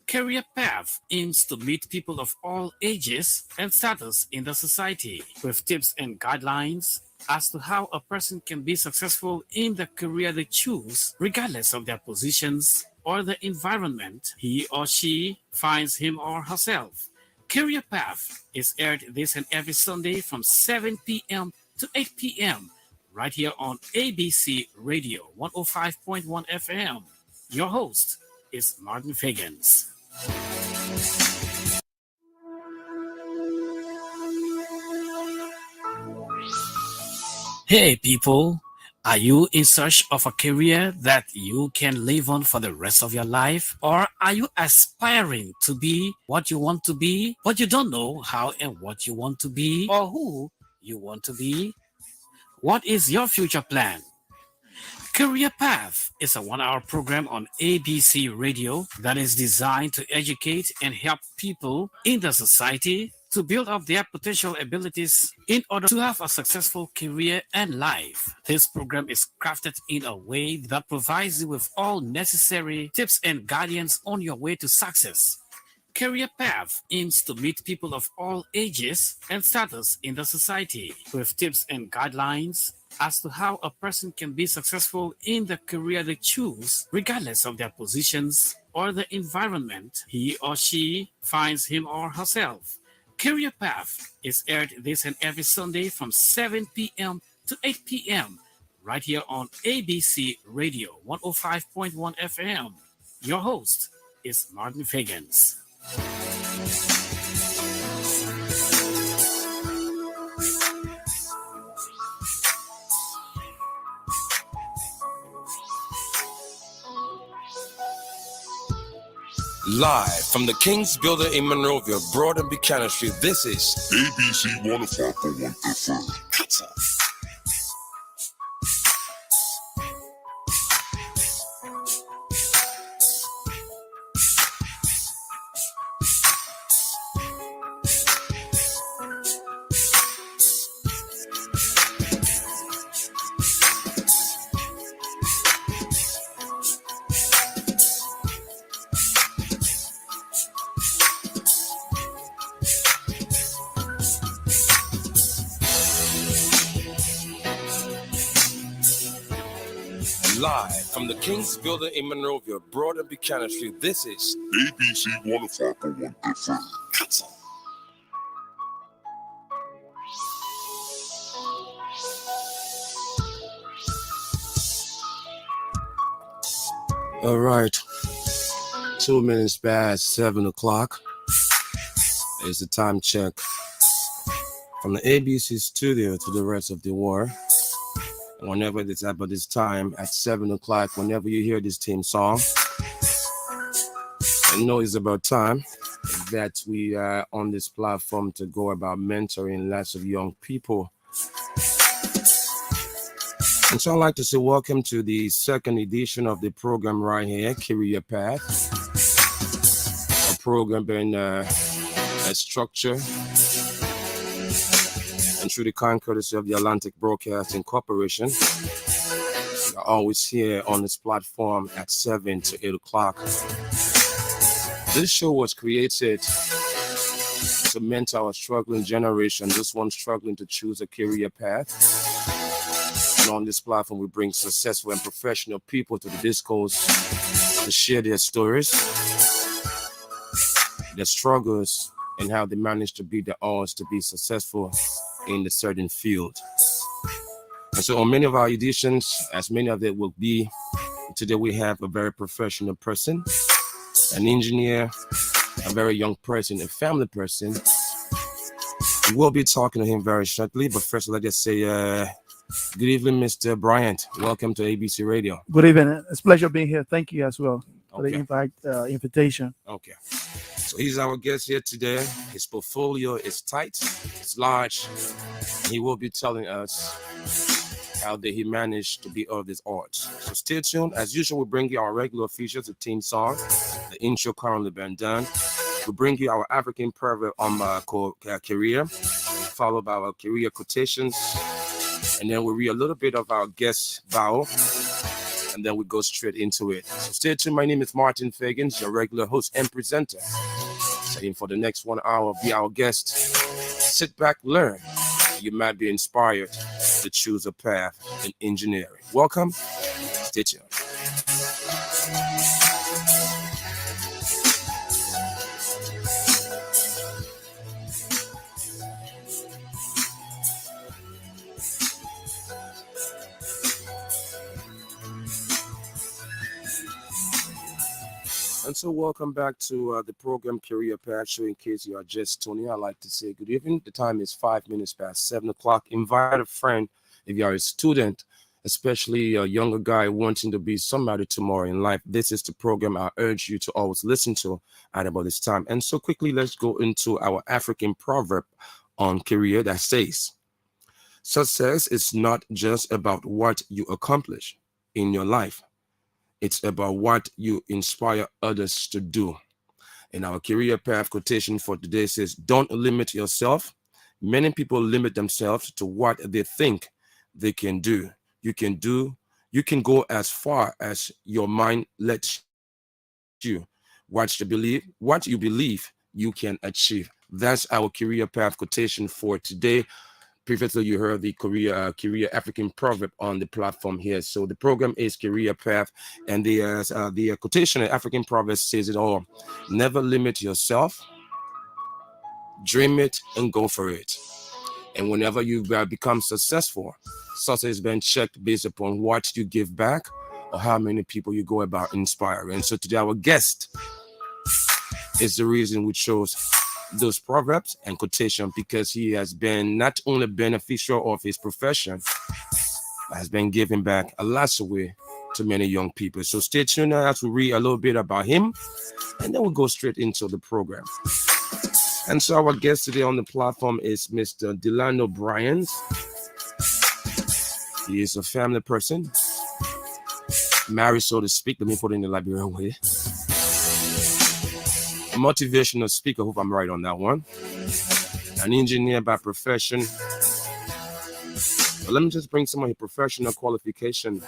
Career Path aims to meet people of all ages and status in the society with tips and guidelines as to how a person can be successful in the career they choose, regardless of their positions or the environment he or she finds him or herself. Career Path is aired this and every Sunday from 7 p.m. to 8 p.m. right here on ABC Radio 105.1 FM. Your host is Martin Fagans. Hey people, are you in search of a career that you can live on for the rest of your life? Or are you aspiring to be what you want to be, but you don't know how and what you want to be or who you want to be? What is your future plan? Career Path is a 1 hour program on ABC Radio that is designed to educate and help people in the society to build up their potential abilities in order to have a successful career and life. This program is crafted in a way that provides you with all necessary tips and guidance on your way to success. Career Path aims to meet people of all ages and status in the society with tips and guidelines as to how a person can be successful in the career they choose, regardless of their positions or the environment he or she finds him or herself. Career Path is aired this and every Sunday from 7 p.m. to 8 p.m. right here on ABC Radio 105.1 FM. Your host is Martin Fagans. Live from the King's Builder in Monrovia, Broad and Buchanan Street, this is ABC 105.1 FM. Live from the King's Builder in Monrovia, Broad and Buchanan Street, this is ABC 105.1 FM. All right, 2 minutes past 7 o'clock is the time check from the ABC studio to the rest of the world. Whenever it's about this time at 7 o'clock, whenever you hear this theme song, I know it's about time that we are on this platform to go about mentoring lots of young people. And so I'd like to say welcome to the second edition of the program right here, Career Path. A program being a structure and through the kind courtesy of the Atlantic Broadcasting Corporation. We're always here on this platform at 7 to 8 o'clock. This show was created to mentor a struggling generation, this one struggling to choose a career path. And on this platform, we bring successful and professional people to the discourse to share their stories, their struggles, and how they manage to beat the odds to be successful in a certain field. And so on many of our editions, as many of it will be, today we have a very professional person, an engineer, a very young person, a family person. We'll be talking to him very shortly, but first let's just say good evening, Mr. Bryant. Welcome to ABC Radio. Good evening. It's a pleasure being here. Thank you as well for Okay. the invitation. Okay. So he's our guest here today. His portfolio is tight, it's large. He will be telling us how did he manage to be all these odds. So stay tuned. As usual, we bring you our regular features, the theme song, the intro currently been done. We bring you our African proverb on career, followed by our career quotations. And then we read a little bit of our guest bio, and then we go straight into it. So stay tuned. My name is Martin Fagans, your regular host and presenter. Saying for the next 1 hour, be our guest. Sit back, learn. You might be inspired to choose a path in engineering. Welcome. Stay tuned. And so, welcome back to the program Career Path Show. In case you are just tuning, I'd like to say good evening. The time is 5 minutes past 7 o'clock. Invite a friend if you are a student, especially a younger guy wanting to be somebody tomorrow in life. This is the program I urge you to always listen to at about this time. And so, quickly, let's go into our African proverb on career that says, success is not just about what you accomplish in your life. It's about what you inspire others to do. And our career path quotation for today says, don't limit yourself. Many people limit themselves to what they think they can do. You can go as far as your mind lets you. What you believe you can achieve. That's our career path quotation for today. Previously, you heard the career African proverb on the platform here. So the program is Career Path, and the quotation African proverb says it all. Never limit yourself. Dream it and go for it. And whenever you become successful, success has been checked based upon what you give back or how many people you go about inspiring. And so today, our guest is the reason we chose those proverbs and quotation, because he has been not only beneficial of his profession, but has been giving back a lot away to many young people. So stay tuned now as we read a little bit about him, and then we'll go straight into the program. And so our guest today on the platform is Mr. Delano Bryant. He is a family person, married, so to speak. Let me put it in the Liberian way. Motivational speaker, hope I'm right on that one. An engineer by profession. But let me just bring some of his professional qualification.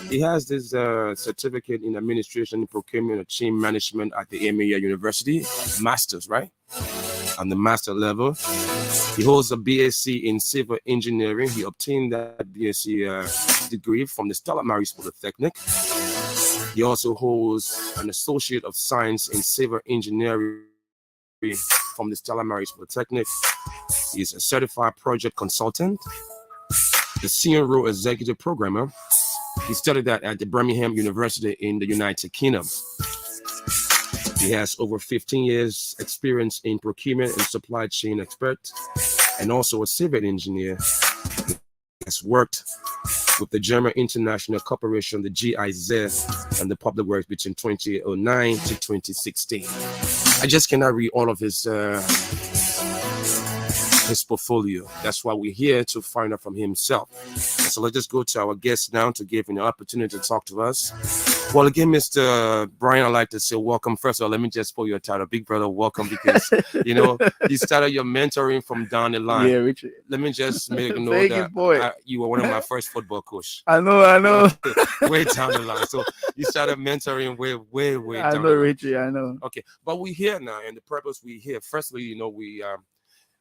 He has this certificate in administration, procurement, and chain management at the EMEA University, master's, right? On the master level. He holds a BSc in civil engineering. He obtained that BSc degree from the Stella Maris Polytechnic. He also holds an Associate of Science in Civil Engineering from the Stella Maris Polytechnic. He is a certified project consultant, the senior role executive programmer. He studied that at the Birmingham University in the United Kingdom. He has over 15 years experience in procurement and supply chain expert, and also a civil engineer. He has worked with the German International Corporation, the GIZ, and the Public Works between 2009 to 2016. I just cannot read all of his portfolio. That's why we're here to find out from himself. And so let's just go to our guest now to give him the opportunity to talk to us. Well, again, Mr. Brian, I'd like to say welcome. First of all, let me just pull your title, Big Brother, welcome, because, you started your mentoring from down the line. Yeah, Richard. Let me just make note Thank that you, boy. you were one of my first football coach. I know. Way down the line. So you started mentoring way I down know, the line. Richie. I know. Okay, but we're here now, and the purpose we're here, firstly, we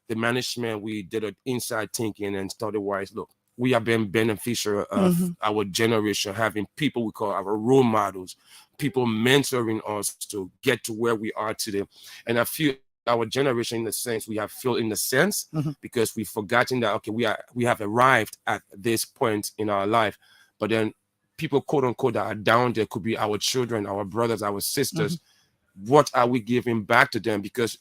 the management, we did an inside thinking and started wise. Look, we have been beneficial of our generation, having people we call our role models, people mentoring us to get to where we are today. And I feel our generation, in the sense, we have failed in the sense because we've forgotten that, okay, we have arrived at this point in our life, but then people, quote unquote, that are down there could be our children, our brothers, our sisters. What are we giving back to them? Because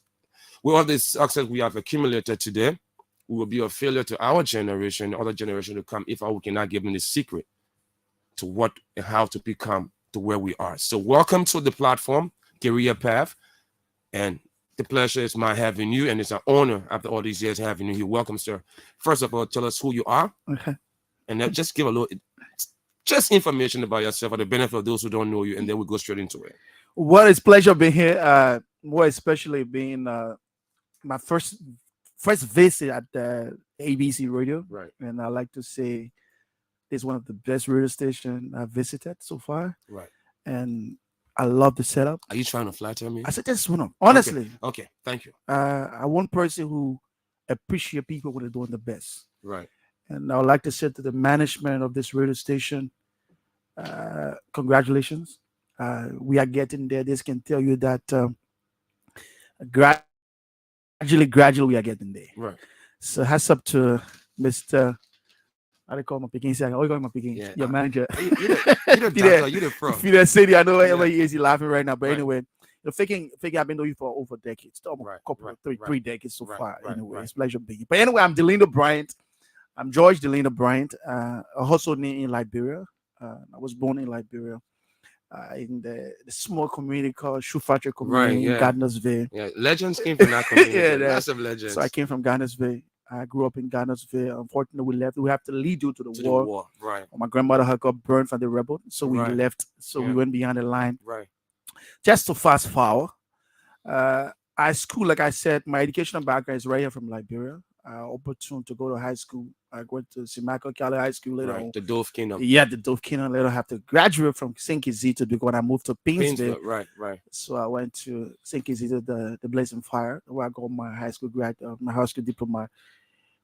with all this success we have accumulated today, we will be a failure to our generation, other generation to come, if we cannot give them the secret to what and how to become to where we are. So welcome to the platform, Career Path. And the pleasure is mine having you, and it's an honor after all these years having you here. Welcome, sir. First of all, tell us who you are, and then just give a little, just information about yourself for the benefit of those who don't know you, and then we'll go straight into it. Well, it's a pleasure being here. More especially being my first visit at the ABC radio, Right. and I like to say is one of the best radio station I've visited so far, Right. and I love the setup. Are you trying to flatter me? I said this one honestly. Okay. Thank you. I one person who appreciate people when they're doing the best, Right. and I would like to say to the management of this radio station, congratulations. We are getting there. This can tell you that gradually we are getting there. Right. So hats up to Mr. How they call my picking? Oh, you call my picking? Yeah. Your manager. You the doctor. You the pro. Fidel City. I know Yeah. everybody is laughing right now, but Right. anyway, the faking I've been doing you for over decades, almost Right, couple right, three right. three decades so Right, far. right, Anyway, right. it's a pleasure being here. But anyway, I'm Delino Bryant. I'm George Delino Bryant. I also in Liberia. I was born in Liberia. In the small community called Shufacha community in yeah. Gardnersville. Yeah. Legends came from that community. Yeah, Massive legends. So I came from Gardnersville. I grew up in Gardnersville. Unfortunately, we left. We have to lead due to the to war. the war. Right. My grandmother had got burned from the rebel, so we Right. left. So we Yeah. went behind the line. Right. Just to fast forward, I school, like I said, my educational background is right here from Liberia. Opportunity to go to high school. I went to Simako Cali High School later on. Right. The Dove Kingdom. Yeah, the Dove Kingdom. Later, have to graduate from St. Kizito because I moved to Painesville. Painesville. Right. Right. So I went to St. Kizito, the Blazing Fire, where I got my high school my high school diploma.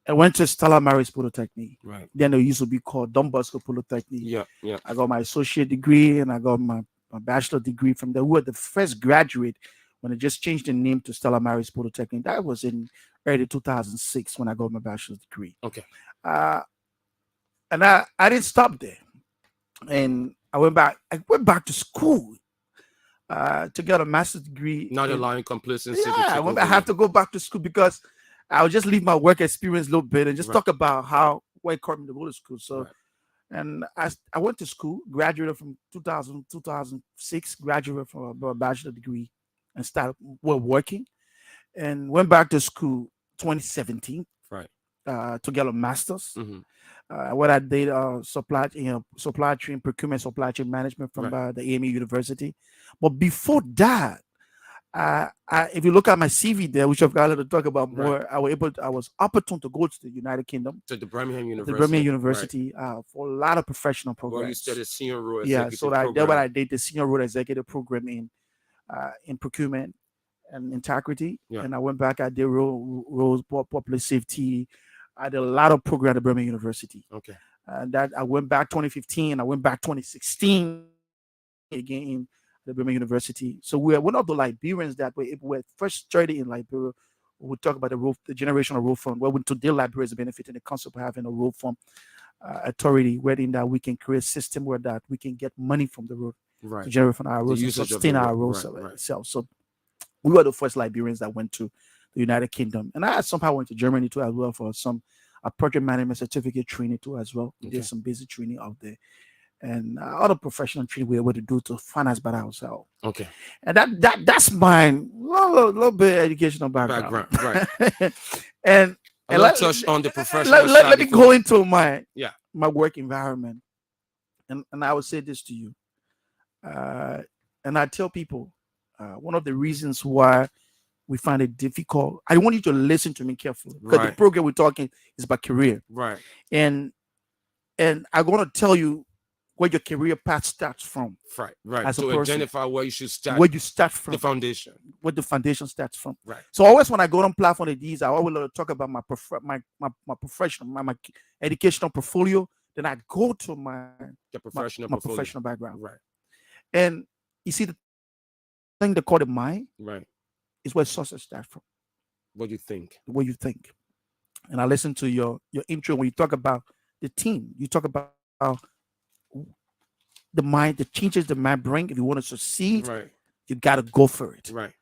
I went to Stella Maris Polytechnic. Right. Then it used to be called Don Bosco Polytechnic. Yeah. Yeah. I got my associate degree and I got my bachelor degree from there. We were the first graduate when they just changed the name to Stella Maris Polytechnic. That was in early 2006 when I got my bachelor's degree. Okay. And I didn't stop there. And I went back to school to get a master's degree. Not allowing complacency. Yeah, I have to go back to school because I'll just leave my work experience a little bit and just Right. talk about how what it caused me to go to school. So, Right. and I went to school, graduated from 2006, graduated from a bachelor degree, and started working, and went back to school 2017. Right. To get a master's. Mhm. What I did, supply chain procurement, supply chain management from Right. the AME University. But before that, if you look at my CV there, which I've got to talk about more, Right. I was opportune to go to the United Kingdom, To the Birmingham University. the Birmingham University, for a lot of professional Right. programs. Where you studied senior role Yeah, executive so that's program. what I did, the senior role executive program in procurement and integrity. Yeah. And I went back, I did roles, public safety. I did a lot of program at the Birmingham University. Okay. And that I went back 2015, I went back 2016 again in the Birmingham University. So we're one of the Liberians that were first started in Liberia. We talk about the generational road fund, where today Liberia is benefiting the concept of having a road fund authority, wherein that we can create a system where that we can get money from the road to Right. generate from our roads and usage of sustain the our road. roads Right, right. itself. So we were the first Liberians that went to the United Kingdom, and I somehow went to Germany too as well for some project management certificate training too as well. We Okay. did some basic training out there, and other professional training we were able to do to finance by ourselves. Okay. And that's my little bit educational background. Right. and And let's touch on the professional side. let me before- go into my Yeah. my work environment, and I would say this to you, and I tell people one of the reasons why we find it difficult. I want you to listen to me carefully because the Right. program we're talking is about career, Right. and I'm going to tell you where your career path starts from, Right. Right. As a To person, identify where you should start. where you start from, The foundation. where the foundation starts from. Right. So always when I go on platform like these, I always love to talk about my professional, my educational portfolio. Then I go to my The professional my portfolio. professional background. Right. And you see, the thing they call the mind Right. is where success starts from, What do you think? the way you think. And I listen to your intro when you talk about the team. You talk about the mind, the changes the mind bring. If you want to succeed, Right. you got to go for it. Right.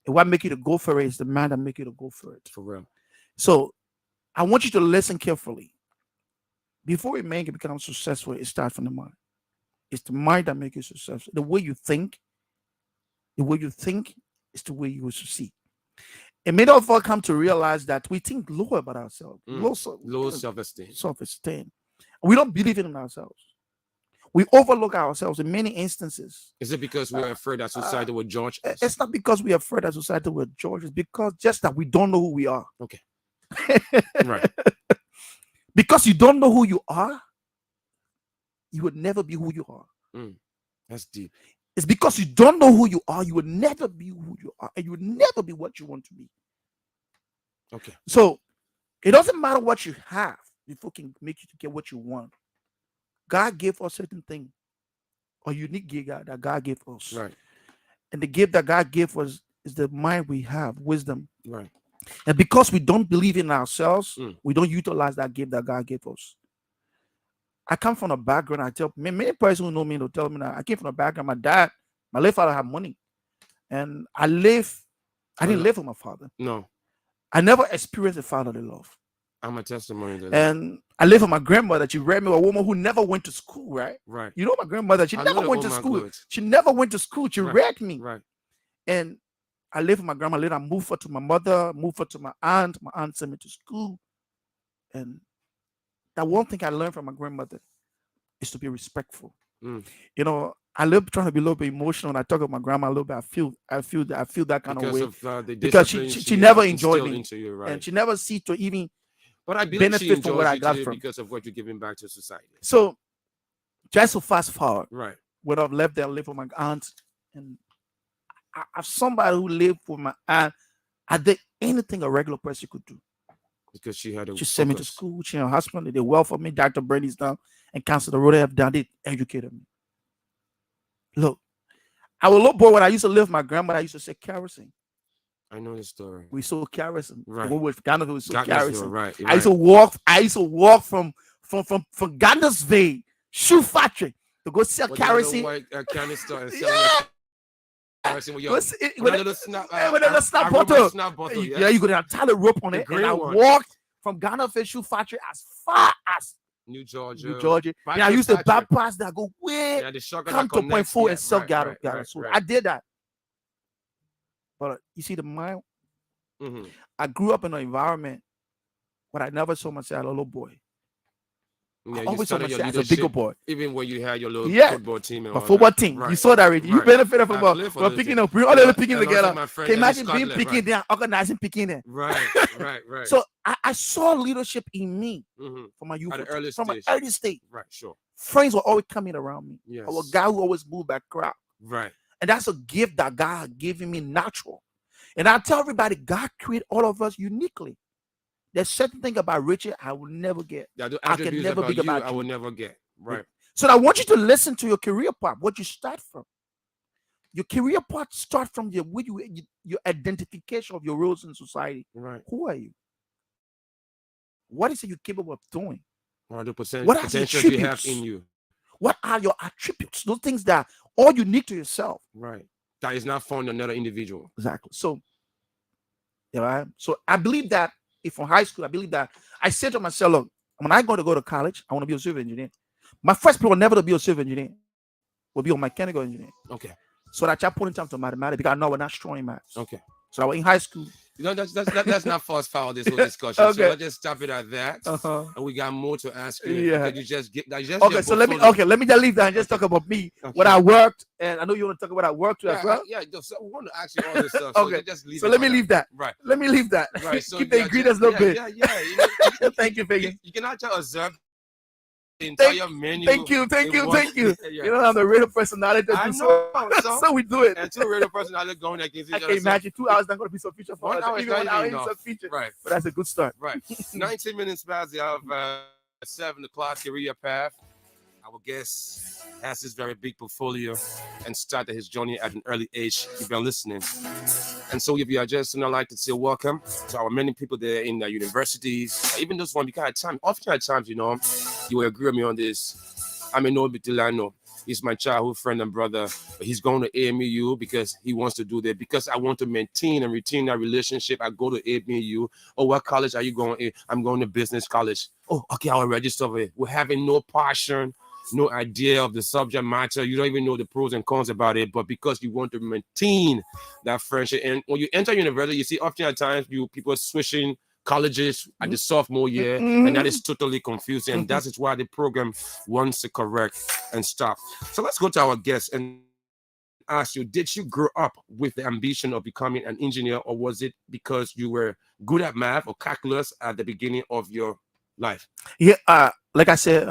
And what make you to go for it is the mind that make you to go for it. For real. So I want you to listen carefully. Before a man can become successful, it starts from the mind. It's the mind that makes you successful. The way you think is the way you will succeed. And many of us come to realize that we think low about ourselves, low Low self-esteem. self-esteem. We don't believe in ourselves. We overlook ourselves in many instances. Is it because we're afraid that society will judge us? It's not because we are afraid that society will judge us, because just that we don't know who we are. Okay. Right. Because you don't know who you are, you would never be who you are. That's deep. It's because you don't know who you are, you will never be who you are, and you will never be what you want to be. Okay. So it doesn't matter what you have before can make you to get what you want. God gave us certain thing, a unique gift that God gave us. Right. And the gift that God gave us is the mind we have, wisdom. Right. And because we don't believe in ourselves, we don't utilize that gift that God gave us. I come from a background, I tell many persons who know me, they'll tell me that I came from a background. My late father had money. And I didn't live with my father. No. I never experienced a fatherly love. I'm a testimony to that. And I live with my grandmother. She read me, a woman who never went to school, right? Right. You know my grandmother, she never went to school. She never went to school. She read me. Right. And I lived with my grandma. Later I moved her to my mother, moved her to my aunt. My aunt sent me to school. And that one thing I learned from my grandmother is to be respectful. You know, I live trying to be a little bit emotional. When I talk about my grandma a little bit, I feel that kind because of way. Of, the because she never enjoyed me. You, right. And she never see to even but I believe benefit from what I got from. Because of what you're giving back to society. So just to fast forward, right. When I've left there, I lived with my aunt, and I'm somebody who lived with my aunt. I did anything a regular person could do. Because she had she sent me to school. She and her husband, they did well for me. Dr. Bernie's down and Council the road they have done. They educated me. Look, I was a little boy when I used to live with my grandmother. I used to say kerosene. I know the story. We sold kerosene. Right. When we were Ghana, we sold kerosene. Right. I used to walk from Gandalsville shoe factory to go sell kerosene. Canister and sell kerosene with a little snap bottle. Yeah, you could have tied a rope on it. And I walked from Gandalsville shoe factory as far as New Georgia. And I used to bypass that, go way, come to point 4 and sell Ghana. So I did that. But you see the mind? I grew up in an environment where I never saw myself as a little boy. Yeah, I always saw myself as a bigger boy. Even when you had your little football team. My football team. Right. You saw that already. You benefited from picking up, all the picking together. Can you imagine being picking there, organizing picking there? Right. So I saw leadership in me from my youth, from an early stage. Right, sure. Friends were always coming around me. Yes. I was a guy who always moved by crowd. Right. And that's a gift that God gave me natural. And I tell everybody, God created all of us uniquely. There's certain thing about Richard I will never get. I can never be about you. I will never get. Right. So I want you to listen to your career path, what you start from. Your career path start from your identification of your roles in society. Right. Who are you? What is it you're capable of doing? 100%. What are the potential you have in you? What are your attributes? Those things that are all unique to yourself. Right. That is not found in another individual. Exactly. So, yeah. So I believe that if from high school, I believe that I said to myself, look, when I go to college, I want to be a civil engineer. My first plan never to be a civil engineer. Will be a mechanical engineer. Okay. So that I put in time to mathematics because I know we're not strong in maths. Okay. So I was in high school. You know, that's not fast forward this whole discussion. Okay. So let's just stop it at that. And we got more to ask you. Yeah. You just get that. Okay, so let me just leave that and just talk about me. Okay. What I worked, and I know you want to talk about what I worked as well. Yeah, so we want to ask you all this stuff. Okay. So let me leave that. Right. Let me leave that. Right. So keep the ingredients a little bit. Yeah. Thank you, Fagans. You cannot just observe the entire menu. Thank you. Yeah. You know, I'm the radio personality. I know. So we do it. And two radio personality going against each other. I can imagine 2 hours not going to be sufficient for 1 hour. Even 1 hour is sufficient. Right. But that's a good start. Right. 19 minutes past the hour of 7 o'clock career path. Our guest has this very big portfolio and started his journey at an early age. You've been listening. And so if you are just not like to say welcome to our many people there in the universities, even those one, because at times, often at times, you know, you will agree with me on this. I may know Bitilano. He's my childhood friend and brother, but he's going to AMU because he wants to do that. Because I want to maintain and retain that relationship, I go to AMU. Oh, what college are you going to? I'm going to business college. Oh, okay, I'll register for it. We're having no passion, no idea of the subject matter. You don't even know the pros and cons about it, but because you want to maintain that friendship. And when you enter university, you see often at times people switching colleges at the sophomore year, and that is totally confusing. And that is why the program wants to correct and stop. So let's go to our guest and ask you, did you grow up with the ambition of becoming an engineer, or was it because you were good at math or calculus at the beginning of your life? Yeah, like I said,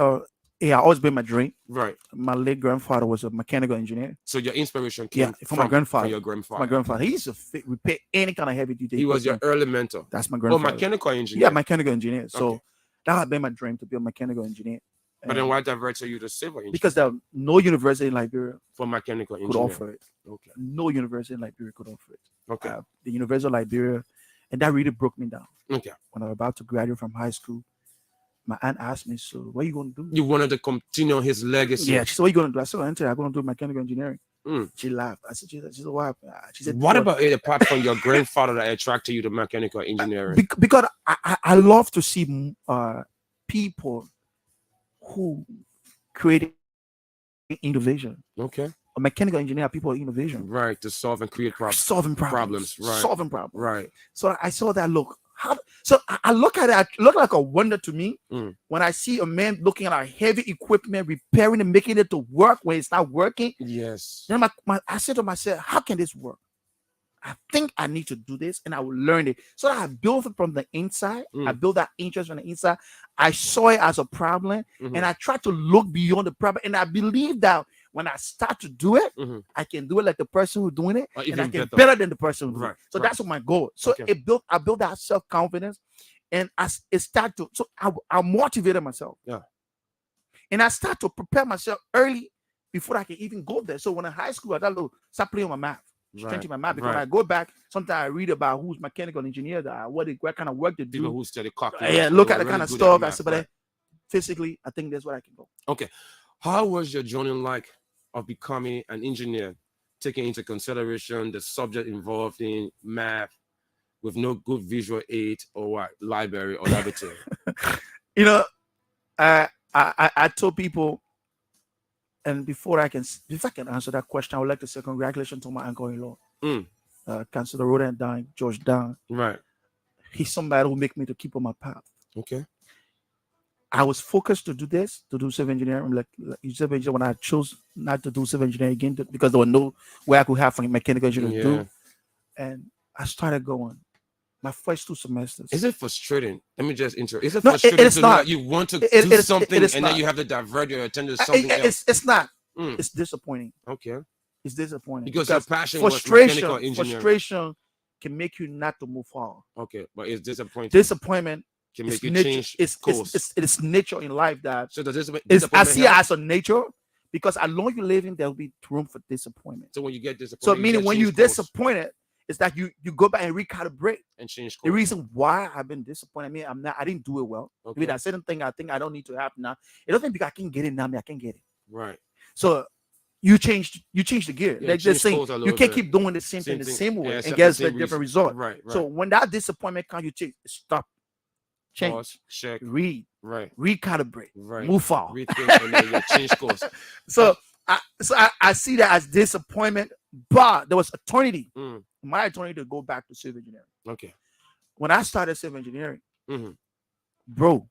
Yeah, always been my dream. Right. My late grandfather was a mechanical engineer. So your inspiration Yeah, came from my grandfather. from your My grandfather. grandfather. He used to repair any kind of heavy duty He was your equipment. early mentor. That's my Oh, grandfather. mechanical Yeah, engineer. mechanical engineer. So Okay. that had been my dream to be a mechanical engineer. But then And why divert you to civil engineer? because there no university in Liberia For mechanical could engineer. offer it. Okay. No university in Liberia could offer it. Okay. The University of Liberia, and that really broke me down. Okay. When I was about to graduate from high school, my aunt asked me, "So what are you going to do?" You wanted to continue his legacy. Yeah, she said, "What are you going to do?" I said, "I'm going to do mechanical engineering." Mm. She laughed. I said, she said, "Why?" She said, What about it apart from your grandfather that attracted you to mechanical engineering? Because I love to see people who create innovation. Okay. A mechanical engineer, people are innovation. Right. To solve and create Solving problems. Right. Solving problems. Right. So I saw that look. So I look at it, it looked like a wonder to me Mm. when I see a man looking at heavy equipment, repairing and making it to work when it's not working. Yes. Then I said to myself, how can this work? I think I need to do this and I will learn it. So I built it from the inside. I built that interest from the inside. I saw it as a problem and I tried to look beyond the problem. And I believe that when I start to do it, I can do it like the person who's doing it, Or and I even can better. better than the person who's doing Right, it. So right. that's what my goal. So Okay. I built that self-confidence, and as it started to, so I motivated myself. Yeah. And I start to prepare myself early before I can even go there. So when in high school, I start playing with my math. Strengthening my math, because when I go back, sometimes I read about who's mechanical engineers, what kind of work they People do. who study calculus. Yeah, look who at are the kind really of good at stuff. I math, said, but right. physically, I think that's where I can go. Okay. How was your journey like of becoming an engineer, taking into consideration the subject involved in math with no good visual aid or what, library or laboratory? You know, I told people, and before I can answer that question, I would like to say congratulations to my uncle-in-law, Councilor Rodan Down, George Down. Right. He's somebody who make me to keep on my path. Okay. I was focused to do this, to do civil engineering. Like civil engineering, when I chose not to do civil engineering again, because there was no way I could have from mechanical engineering to do. And I started going. My first 2 semesters. Is it frustrating? Let me just interrupt. Is it No, frustrating it's to know not. that you want to do something and then you have to divert your attention to something else? It's not. It's disappointing. Okay. It's disappointing. Because your passion was mechanical engineering. Frustration can make you not to move forward. Okay, but it's disappointing. Disappointment can make you change course. It's nature in life that. So does I see it as a nature, because as long as you live in, there will be room for disappointment. So when you get disappointed, so meaning when you're disappointed, it's that you go back and recalibrate and change course. The reason why I've been disappointed, I didn't do it well. Okay. Maybe that certain thing I think I don't need to have now. It doesn't mean I can get it now. I can get it. Right. So you change the gear. Like just saying you can't keep doing the same thing the same way and get a different result. Right. So when that disappointment comes, you stop, change, pause, check, read, right, recalibrate, right, move forward, rethink, and then you change course. So I see that as disappointment, but there was eternity. My eternity to go back to civil engineering. Okay. When I started civil engineering, bro,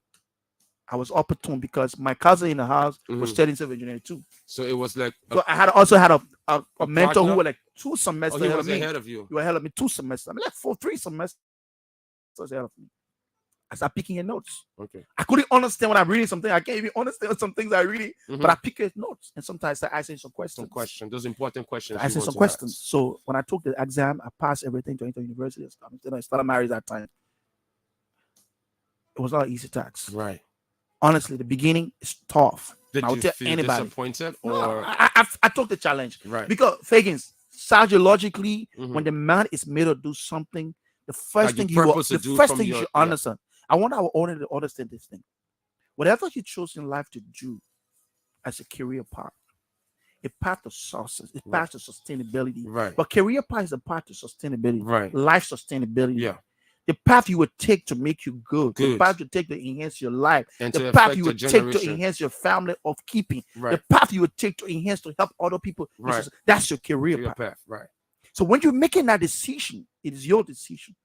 I was opportune because my cousin in the house was studying civil engineering too. So it was like so I also had a mentor who was like 2 semesters ahead of me. Ahead of you. You were ahead of me 2 semesters. I mean, like 3 semesters ahead of me. I started picking your notes. Okay. I couldn't understand when I'm reading something. I can't even understand some things I read, but I pick your notes. And sometimes I ask some questions. Those important questions. I asked some questions. So when I took the exam, I passed everything to enter university. I started married that time. It was not an easy task. Right. Honestly, the beginning is tough. Did I would tell feel anybody. Disappointed or no, I took the challenge. Right. Because Fagans, psychologically, when the man is made to do something, the first thing you should understand. I want our owner to understand this thing. Whatever you choose in life to do as a career path, a path to success, a path to sustainability. Right. But career path is a path to sustainability. Right. Life sustainability. Yeah. The path you would take to make you good. The path you take to enhance your life. And the path you would take to enhance your family of keeping. Right. The path you would take to enhance to help other people. Right. That's your career path. Right. So when you're making that decision, it is your decision.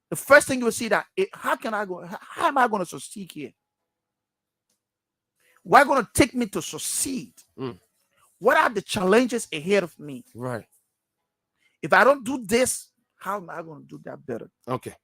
The first thing you will see that how am I going to succeed here? What's going to take me to succeed? What are the challenges ahead of me? Right. If I don't do this, how am I going to do that better? Okay.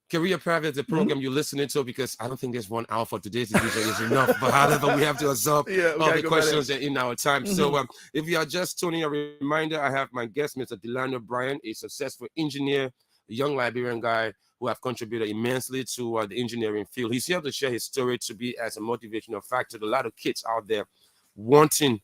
Career Path is the program you're listening to, because I don't think there's 1 hour for today's edition is enough. But however, we have to absorb all the questions in our time. So if you are just tuning, a reminder, I have my guest, Mr. Delano Bryan, a successful engineer, a young Liberian guy who have contributed immensely to the engineering field. He's here to share his story, to be as a motivational factor to a lot of kids out there wanting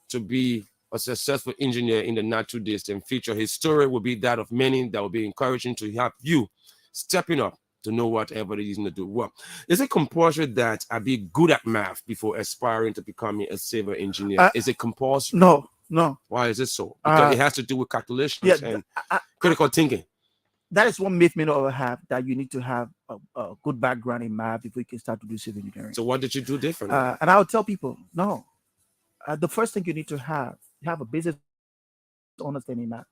to be a successful engineer in the not too distant future. His story will be that of many that will be encouraging to help you stepping up to know whatever it is to do. Well, is it compulsory that I be good at math before aspiring to becoming a civil engineer? Is it compulsory? No. Why is it so? Because it has to do with calculations and critical thinking. That is one myth many of us have, that you need to have a good background in math before you can start to do civil engineering. So what did you do differently? And I would tell people, no. The first thing you need to have a basic understanding math.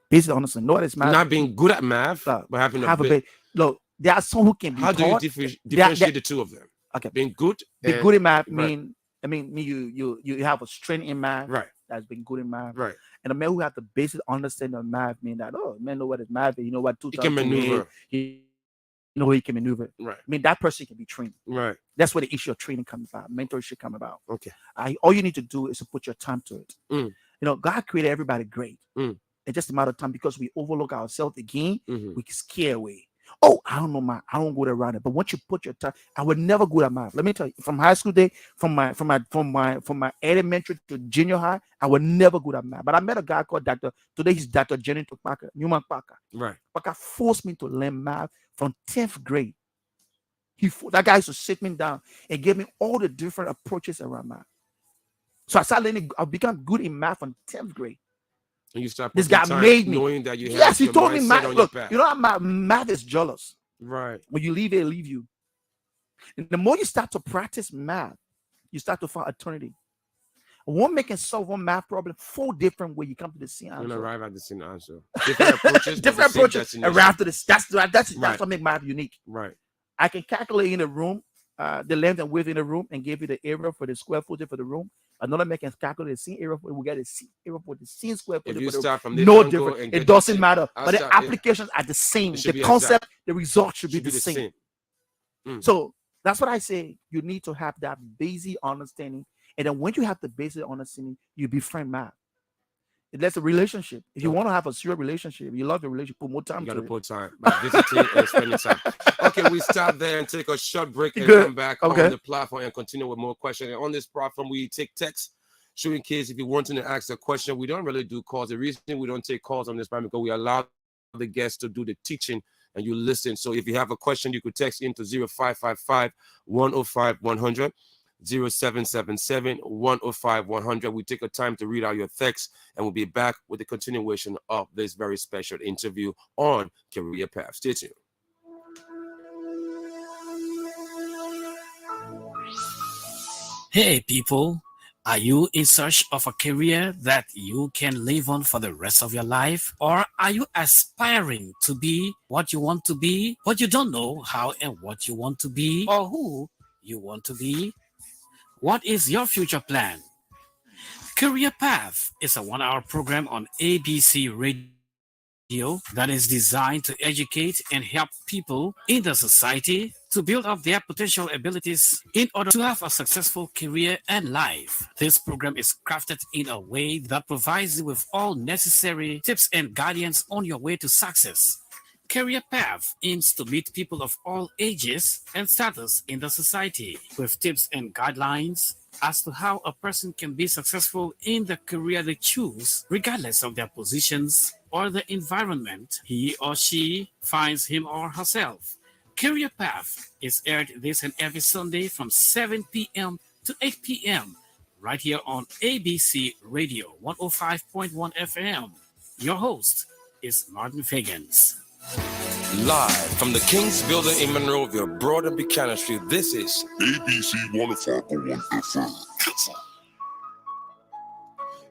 Basic understanding. Know what is math? Not being good at math, but having a bit. Look, there are some who can be How do you differentiate the two of them? Okay. Being good. Be good in math you have a strength in math. Right. That's been good in math. Right. And a man who have the basic understanding of math mean that, man know what is math, you know what He can maneuver. He can maneuver. Right. I mean, that person can be trained. Right. That's where the issue of training comes about. Mentorship come about. Okay. All you need to do is to put your time to it. Mm. God created everybody great. It's just a matter of time, because we overlook ourselves again, we can scare away. Oh, I don't know math. I don't go around it. But once you put your time, I would never go at math. Let me tell you, from high school day, from my elementary to junior high, I would never go at math. But I met a guy called Dr. Today he's Dr. Newman Parker. Right. Parker forced me to learn math from 10th grade. That guy used to sit me down and give me all the different approaches around math. So I started learning. I became good in math from 10th grade. And you start. This guy made me. Knowing that you have. Yes, he told me math. Look, you know math is jealous. Right. When you leave it, leave you. And the more you start to practice math, you start to find eternity. One man can solve one math problem 4 different ways. You come to the same answer. You'll arrive at the same answer. Different approaches. Different approaches. Arrive to this. That's what makes math unique. Right. I can calculate in a room the length and width in the room and give you the area for the square footage for the room. Another man can calculate the same area for it. We get the same area for the same square footage. If you start from this no different. It doesn't matter. But the applications are the same. The concept, the result should be the same. So that's what I say. You need to have that basic understanding. And then when you have the basic understanding, you befriend math. That's a relationship. If you want to have a serious relationship, you love your relationship, put more time. You got to put time by visiting and spending time. Okay, we stop there and take a short break and come back on the platform and continue with more questions. And on this platform, we take text. So in case if you want to ask a question, we don't really do calls. The reason we don't take calls on this platform because we allow the guests to do the teaching and you listen. So if you have a question, you could text into 0555 105 100. 0777-105-100. We take a time to read out your text and we'll be back with the continuation of this very special interview on Career Path. Stay tuned. Hey people, are you in search of a career that you can live on for the rest of your life? Or are you aspiring to be what you want to be, but you don't know how and what you want to be or who you want to be? What is your future plan? Career Path is a 1-hour program on ABC Radio that is designed to educate and help people in the society to build up their potential abilities in order to have a successful career and life. This program is crafted in a way that provides you with all necessary tips and guidance on your way to success. Career Path aims to meet people of all ages and status in the society with tips and guidelines as to how a person can be successful in the career they choose, regardless of their positions or the environment he or she finds him or herself. Career Path is aired this and every Sunday from 7 p.m. to 8 p.m. right here on ABC Radio 105.1 FM. Your host is Martin Fagans. Live from the King's Building in Monrovia, Broad and Buchanan Street, this is ABC 105.1 FM.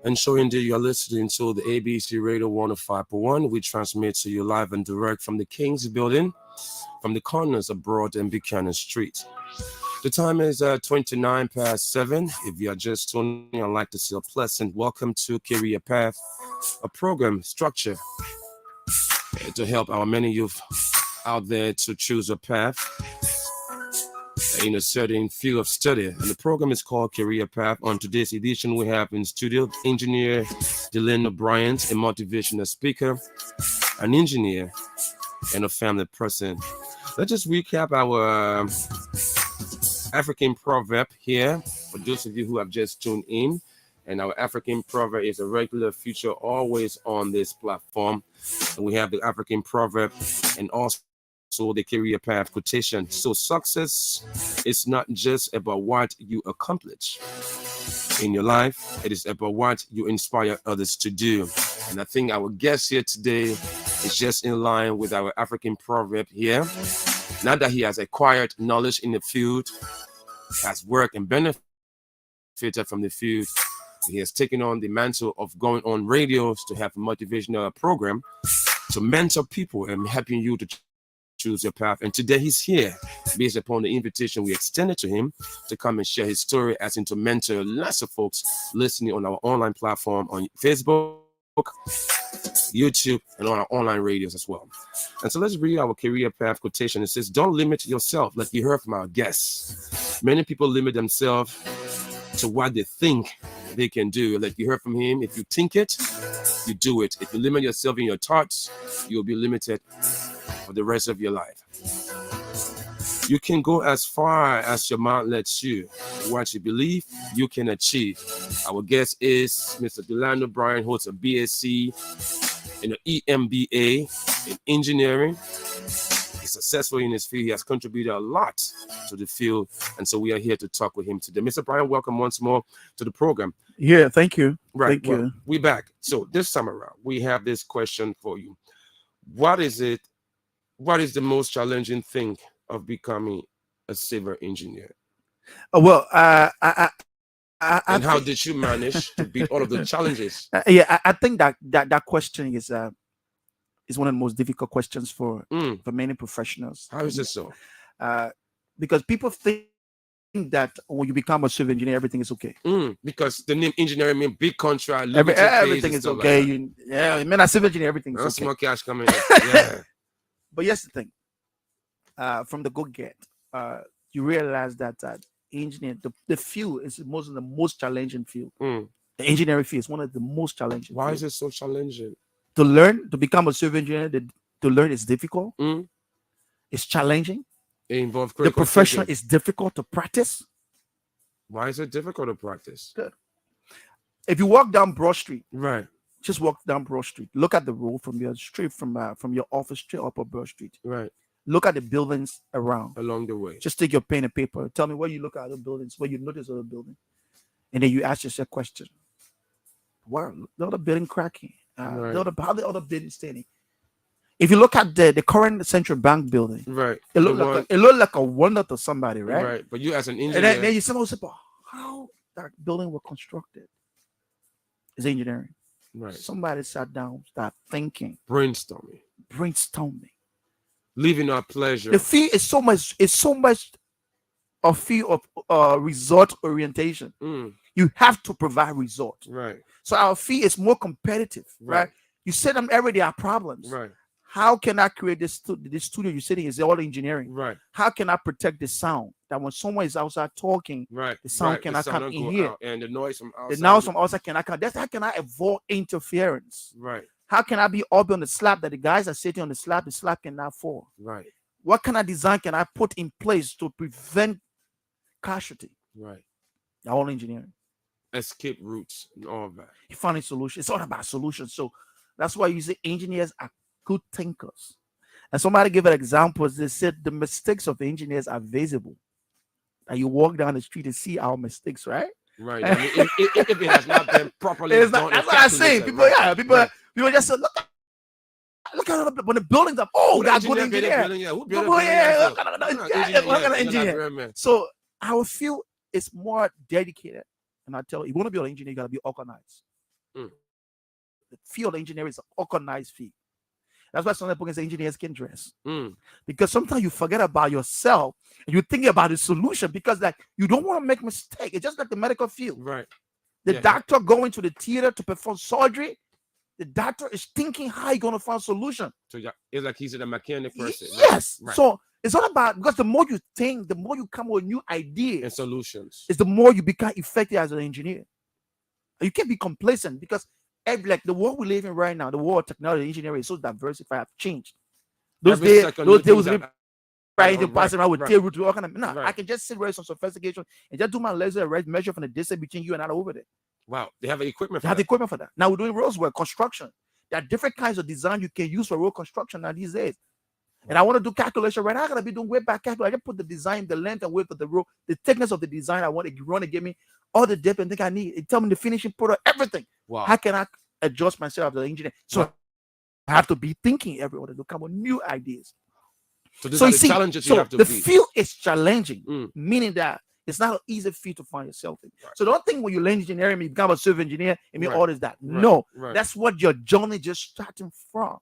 And so indeed you're listening to the ABC Radio 105.1. We transmit to you live and direct from the King's Building, from the corners of Broad and Buchanan Street. The time is 7:29. If you are just tuning in, I'd like to say a pleasant welcome to Career Path, a program structure to help our many youth out there to choose a path in a certain field of study. And the program is called Career Path. On today's edition, we have in studio engineer Delano Bryant, a motivational speaker, an engineer, and a family person. Let's just recap our African proverb here for those of you who have just tuned in. And our African proverb is a regular feature always on this platform. And we have the African proverb and also the career path quotation. So success is not just about what you accomplish in your life, it is about what you inspire others to do. And I think our guest here today is just in line with our African proverb here. Now that he has acquired knowledge in the field, has worked and benefited from the field, he has taken on the mantle of going on radios to have a motivational program to mentor people and helping you to choose your path. And today he's here based upon the invitation we extended to him to come and share his story as in to mentor lots of folks listening on our online platform on Facebook, YouTube, and on our online radios as well. And so let's read our career path quotation. It says, don't limit yourself, like you heard from our guests. Many people limit themselves to what they think they can do. Like you heard from him, if you think it, you do it. If you limit yourself in your thoughts, you'll be limited for the rest of your life. You can go as far as your mind lets you. What you believe, you can achieve. Our guest is Mr. Delano Bryant, holds a BSc and an EMBA in engineering. He's successful in his field. He has contributed a lot to the field. And so we are here to talk with him today. Mr. Bryant, welcome once more to the program. Yeah, thank you. Right. Thank well, you. We're back. So this time around, we have this question for you. What is the most challenging thing of becoming a civil engineer? And how did you manage to beat all of the challenges? I think that question is one of the most difficult questions for many professionals. How is it so? Because people think that when you become a civil engineer, everything is okay. Because the name engineering means big contract, everything is okay. Like man, as civil engineer, everything is okay. Small cash coming in. Yeah. But here's the thing. From the go-get, you realize that engineering, the field is the most challenging field. The engineering field is one of the most challenging. Why is it so challenging? To learn, to become a civil engineer, to learn is difficult. It's challenging. It involves the profession is difficult to practice. Why is it difficult to practice? Good. If you walk down Broad Street, right? Just walk down Broad Street. Look at the road from your street, from your office straight up Broad Street. Right. Look at the buildings around along the way. Just take your pen and paper. Tell me where you look at the buildings, where you notice other building, and then you ask yourself a question: where the other building cracking? Right. How the other building standing? If you look at the current central bank building, right, it looked like a wonder to somebody, right? Right. But you as an engineer, and then you somehow say, "But how that building was constructed?" It's engineering. Right. Somebody sat down, start thinking, brainstorming, living our pleasure. The fee is so much. It's so much a fee of result orientation. You have to provide results. Right. So our fee is more competitive. Right. You say them every day are problems. Right. How can I create this studio you're sitting is all engineering? Right. How can I protect the sound that when someone is outside talking, right, the sound cannot come in here, and the noise from outside. The noise from outside cannot come. That's how can I avoid interference? Right. How can I be up on the slab that the guys are sitting on the slab cannot fall? Right. What kind of design can I put in place to prevent casualty? Right. All engineering. Escape routes and all of that. You find a solution. It's all about solutions. So that's why you say engineers are good thinkers. And somebody gave an example. They said the mistakes of engineers are visible. And you walk down the street and see our mistakes, right? Right. I mean, if it has not been properly done, that's what I'm saying. People, right. People just say, look at when the buildings are. Oh, that's good engineer. Engineer. So our field is more dedicated. And I tell you, if you want to be an engineer, you got to be organized. The field of engineering is an organized field. That's why some people say engineers can dress. Because sometimes you forget about yourself and you think about the solution because like you don't want to make mistake. It's just like the medical field. Right. The doctor going to the theater to perform surgery The doctor is thinking how you're gonna find a solution. So it's like he's a mechanic person. Yes. Right. So it's all about, because the more you think, the more you come with new ideas And solutions. it's the more you become effective as an engineer. You can't be complacent, because like the world we live in right now, the world of technology, engineering is so diversified, have changed. Those days was right into passing around with tail root to all kind of. No, I can just sit with some sophistication and just do my laser red measure from the distance between you and I over there. Wow, they have equipment. They have equipment for that. Now we're doing roadwork construction. There are different kinds of design you can use for road construction now these days. And I want to do calculation right now. I'm gonna be doing way back calculation. I just put the design, the length and width of the road, the thickness of the design I want to run to give me all the depth and thing I need. It tell me the finishing product, everything. Wow. How can I adjust myself as an engineer? So I have to be thinking every day to come with new ideas. So these are the challenges you have to the beat. field is challenging, meaning that it's not an easy field to find yourself in. Right. So don't think when you learn engineering, you become a civil engineer, and all this that. Right. No, that's what your journey just starting from.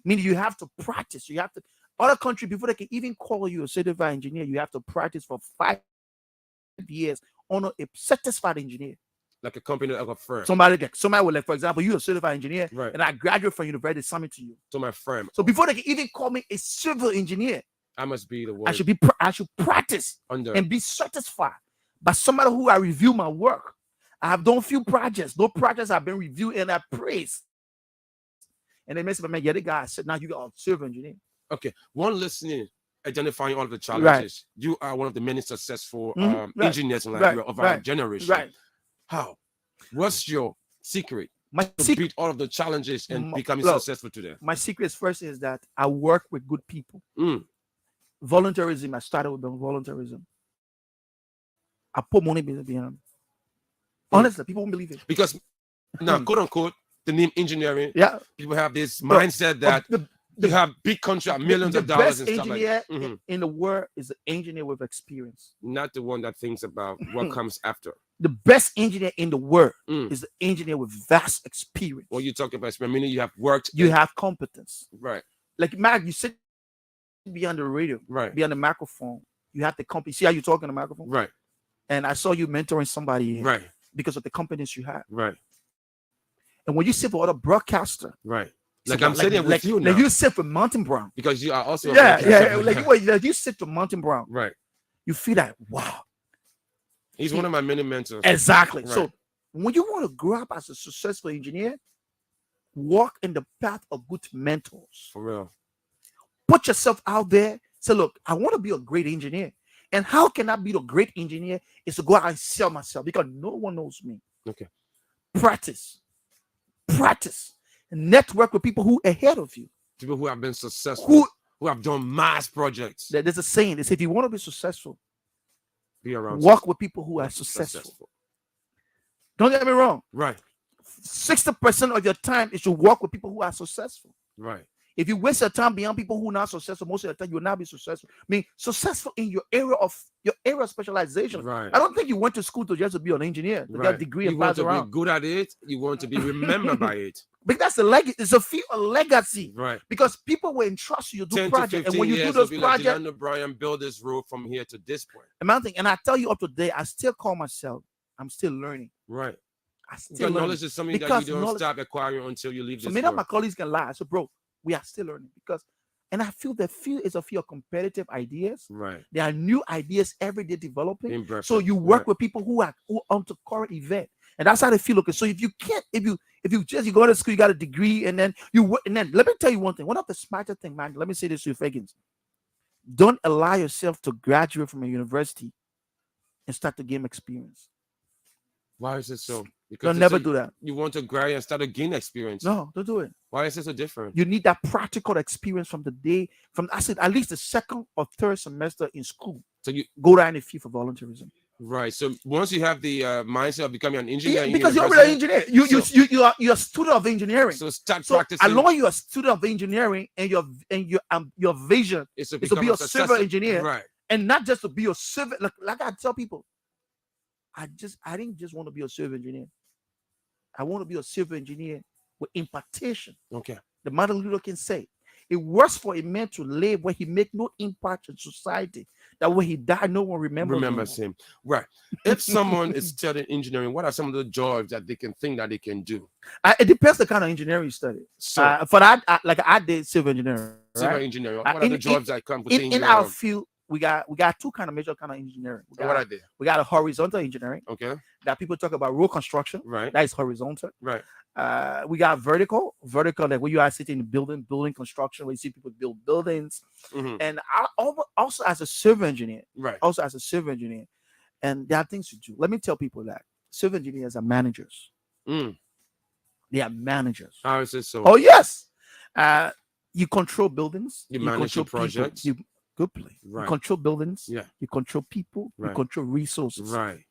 Meaning you have to practice. You have to. Other country, before they can even call you a certified engineer, you have to practice for 5 years on a certified engineer. Like a company, like a firm. Somebody will, like, for example, you're a certified engineer, and I graduate from university, submit to you. So my firm. So before they can even call me a civil engineer, I must be the one. I should practice and be satisfied by somebody who I review my work. I have done few projects. Those projects have been reviewed and I praise. And they say, man, yeah, the guy said, now you got a civil engineer. Okay, one listening, identifying all of the challenges. You are one of the many successful engineers in Liberia of our generation. Right. How? What's your secret to beat all of the challenges and becoming successful today? My secret first is that I work with good people. Voluntarism, I started with voluntarism. I put money behind. Honestly, people won't believe it. Because now, quote unquote, the name engineering, people have this mindset that you have big contract, millions of dollars and stuff like that. The best engineer in the world is the engineer with experience. Not the one that thinks about what comes after. The best engineer in the world is the engineer with vast experience. Well, you talk about experience, meaning you have worked. You have competence. Right. Like, Mac, you sit behind the radio, behind the microphone. You have the company. See how you talk on the microphone? Right. And I saw you mentoring somebody here because of the competence you have. Right. And when you sit with other broadcaster, like I'm sitting with you now. Like you sit with Mountain Brown. Because you are also like you sit with Mountain Brown. Right. You feel like, wow. He's one of my many mentors. Exactly. Right. So when you want to grow up as a successful engineer, walk in the path of good mentors. For real. Put yourself out there. Say, look, I want to be a great engineer. And how can I be a great engineer? Is to go out and sell myself, because no one knows me. Okay. Practice. Network with people who are ahead of you. People who have been successful. Who have done mass projects. There's a saying. They say, if you want to be successful, be around. Walk with people who are successful. Don't get me wrong. Right. 60% of your time is to walk with people who are successful. Right. If you waste your time beyond people who are not successful, most of the time you will not be successful. I mean, successful in your area of specialization. Right. I don't think you went to school to just be an engineer, to get a degree and pass around. You want to be good at it. You want to be remembered by it. But that's the legacy. It's a field of legacy. Right. Because people will entrust you to do projects, and when you do those projects, like Brian build this road from here to this point. And I tell you, up to date, I still call myself. I'm still learning. Right. I still learning. Knowledge is something that you don't stop acquiring until you leave this. So many of my colleagues can lie. So, bro, we are still learning, and I feel the field is a field of competitive ideas. Right. There are new ideas every day developing. So you work with people who are on the current event, and that's how they feel. Okay, so if you go to school, you got a degree, and then you work, and then let me tell you one thing. One of the smarter thing, man. Let me say this to you, Fagans. Don't allow yourself to graduate from a university and start to gain experience. Why is it so? Because you'll never do that. You want to graduate and start to gain experience. No, don't do it. Why is it so different? You need that practical experience from the day, I said at least the second or third semester in school. So you go down in the field for volunteerism. Right. So once you have the mindset of becoming an engineer, because you're already an engineer, you're a student of engineering. So start practicing. As long as you're a student of engineering and your vision is to be a civil engineer, right? And not just to be a civil. Like I tell people, I didn't just want to be a civil engineer. I want to be a civil engineer with impartation. Okay. The Martin Luther King say, it works for a man to live where he make no impact in society That when he died, no one remembers him. Right. If someone is studying engineering, what are some of the jobs that they can think that they can do? It depends the kind of engineering you study. So, For that, I did civil engineering. civil Right? engineering. What are the jobs that come within in our field? We got two kind of major kind of engineering. what are they? We got a horizontal engineering Okay. that people talk about road construction. Right. That is horizontal. Right. We got vertical like where you are sitting in building construction, where you see people build buildings. Mhm. And also as a civil engineer, Right. and there are things to do. Let me tell people that civil engineers are managers. Mm. They are managers. How is it so? Oh yes, you control buildings. You manage the control people. projects. Good play. Right. You control buildings. Yeah. You control people. Right. You control resources. Right.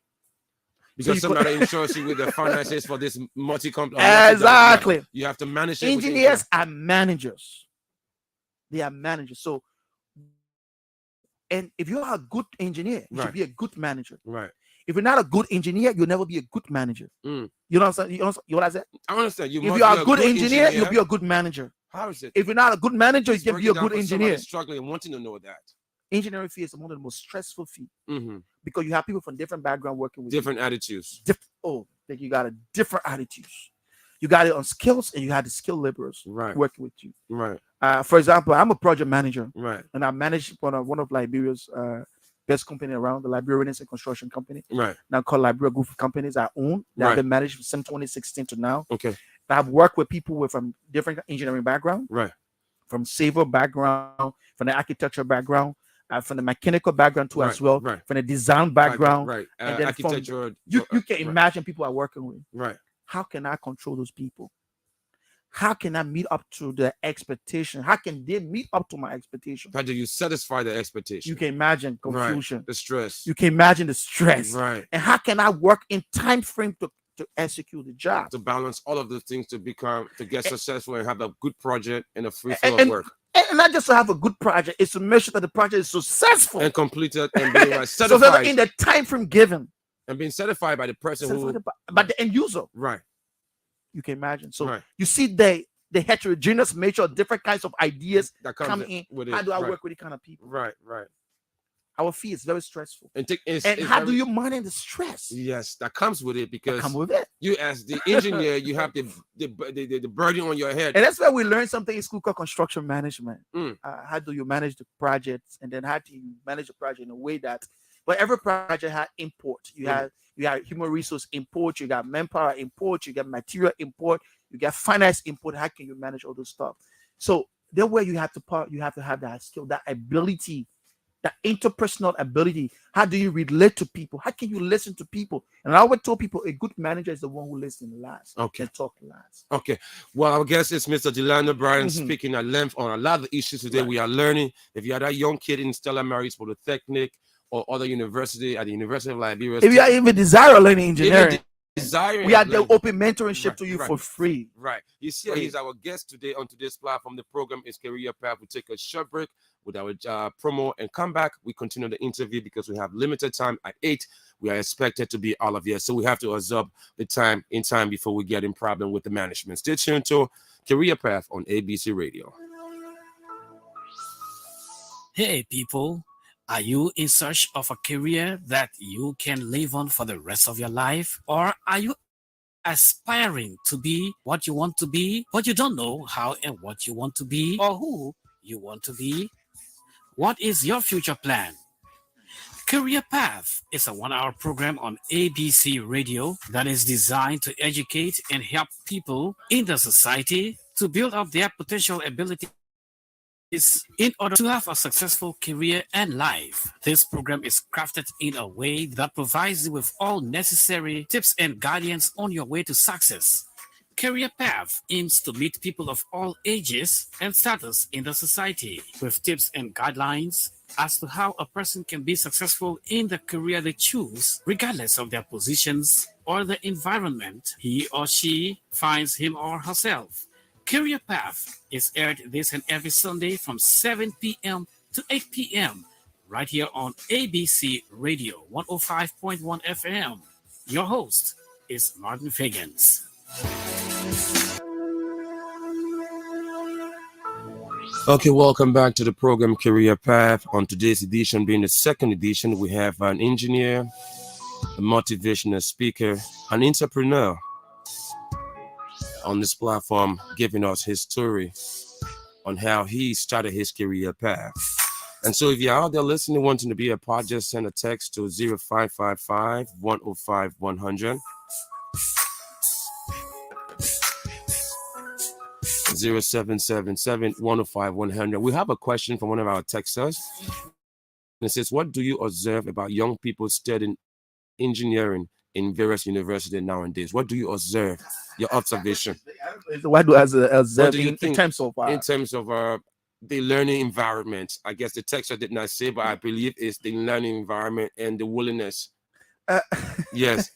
Because you somebody insures you with the finances for this multi-company. Exactly. You have to manage it. Engineers are managers. They are managers. So, and if you are a good engineer, you Right. should be a good manager. Right. If you're not a good engineer, you'll never be a good manager. Mm. You know what I'm saying? You know what I said? I understand. If you are a good engineer, you'll be a good manager. How is it? If you're not a good manager, you It's can be a breaking down good for somebody engineer. struggling and wanting to know that. Engineering field is one of the most stressful fields Mm-hmm. because you have people from different backgrounds working with Different attitudes. you. Think you got a different attitudes. You got it on skills, and you had the skilled laborers Right. working with you. Right. For example, I'm a project manager, Right. and I manage one of Liberia's best company around, the Liberia Renaissance Construction Company, Right. now called Liberia Group of Companies I own. That Right. have been managed since 2016 to now. Okay. I've worked with people from different engineering background, Right. from civil background, from the architecture background, from the mechanical background too as well, Right. from the design background. Right. and then from- Architecture. You can right. imagine people I'm working with. Right. How can I control those people? How can I meet up to their expectation? How can they meet up to my expectation? How do you satisfy the expectation? You can imagine confusion. Right. The stress. You can imagine the stress. Right. And how can I work in time frame to execute the job? To balance all of the things to get successful and have a good project and a free flow and- of work. And not just to have a good project, it's to make sure that the project is successful. And completed and being So certified. in the time frame given. And being certified by the person who. By the end user. Right. You can imagine. So Right. you see the heterogeneous nature of different kinds of ideas That come comes in. with it. How do I Right. work with these kind of people? Right. Right. Our fee is very stressful. And How do you manage the stress Yes, that comes with it because come with it? you, as the engineer, you have the burden on your head. And that's where we learn something in school called construction management. Mm. How do you manage the projects, and then how do you manage the project in a way that, but every project has import. You have human resource import, you got manpower import, you got material import, you got finance import. How can you manage all those stuff? So then where you have to have that skill, that ability, that interpersonal ability. How do you relate to people? How can you listen to people? And I always tell people a good manager is the one who listens last. Okay. And talk last. Okay. Well, I guess it's Mr. Delano Bryan Mhm. speaking at length on a lot of the issues today. Right. We are learning. If you are that young kid in Stella Maris Polytechnic or other university at the University of Liberia, If you are even desire learning engineering, desiring, we are the open mentorship Right, to you right. for free. Right. You see, Free. he's our guest today on today's platform. The program is Career Path. We take a short break with our promo and come back. We continue the interview because we have limited time. At 8, we are expected to be all of you. So we have to absorb the time before we get in problem with the management. Stay tuned to Career Path on ABC Radio. Hey, people. Are you in search of a career that you can live on for the rest of your life? Or are you aspiring to be what you want to be, but you don't know how and what you want to be or who you want to be? What is your future plan? Career Path is a 1-hour program on ABC Radio that is designed to educate and help people in the society to build up their potential abilities in order to have a successful career and life. This program is crafted in a way that provides you with all necessary tips and guidance on your way to success. Career Path aims to meet people of all ages and status in the society with tips and guidelines as to how a person can be successful in the career they choose, regardless of their positions or the environment he or she finds him or herself. Career Path is aired this and every Sunday from 7 p.m. to 8 p.m. right here on ABC Radio 105.1 FM. Your host is Martin Fagans. Okay, welcome back to the program Career Path. On today's edition, being the second edition, we have an engineer, a motivational speaker, an entrepreneur on this platform giving us his story on how he started his career path. And so if you're out there listening, wanting to be a part, just send a text to 0555 105 100. 0777 105 100. We have a question from one of our texters. It says, what do you observe about young people studying engineering in various universities nowadays? What do you observe? Your observation. What do I observe What do you in think terms of the learning environment? I guess the texter did not say, but I believe it's the learning environment and the willingness. Yes.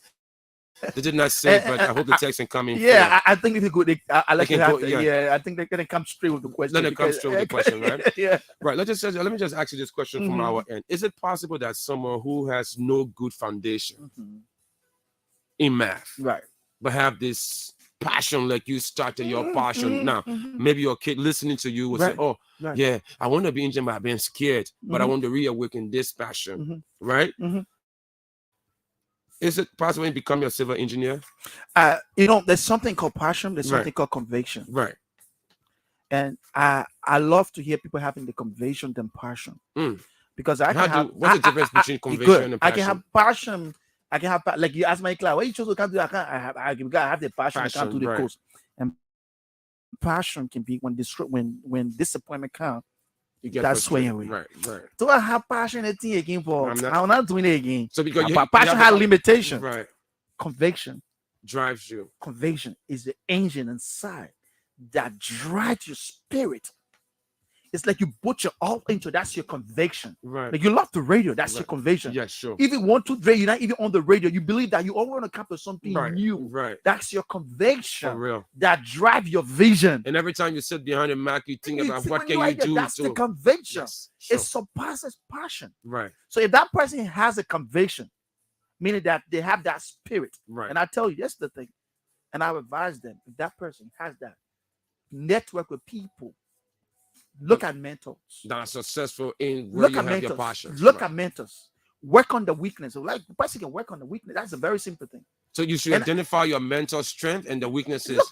They did not say, but I hope the text can come in. Yeah, I think if you could, I like to have. Yeah. Yeah, I think they're gonna come straight with the question. Let it come straight with the question, right? Yeah. Right. Let me just ask you this question from our end. Is it possible that someone who has no good foundation in math, right, but have this passion like you started your passion now, maybe your kid listening to you will say, oh, yeah, I want to be engineer, but I've been scared, but I want to reawaken this passion, right? Is it possible to become a civil engineer? There's something called passion. There's something called conviction. Right. And I love to hear people having the conviction than passion. Because I can have. What's the difference between conviction and passion? I can have passion. I can have, like you ask my class, what you chose to come do? I have the passion to come to the course. And passion can be when disappointment comes. That's when we. Right. So I have passion again for. I'm not doing it again. So because passion has limitation. Right. Conviction drives you. Conviction is the engine inside that drives your spirit. It's like you put your all into. That's your conviction. Right. Like you love the radio. That's your conviction. Yeah, sure. If you want to radio, you're not even on the radio. You believe that you always want to capture something new. Right. That's your conviction. For real. That drive your vision. And every time you sit behind a Mac, you think about what can you do. That's the conviction. Yes, sure. It surpasses passion. Right. So if that person has a conviction, meaning that they have that spirit. Right. And I tell you, that's the thing. And I advise them, if that person has that, network with people. Look at mentors that are successful in where you have your passion. Look at mentors. Work on the weakness. Like the person can work on the weakness. That's a very simple thing. So you should identify your mentor's strength and the weaknesses.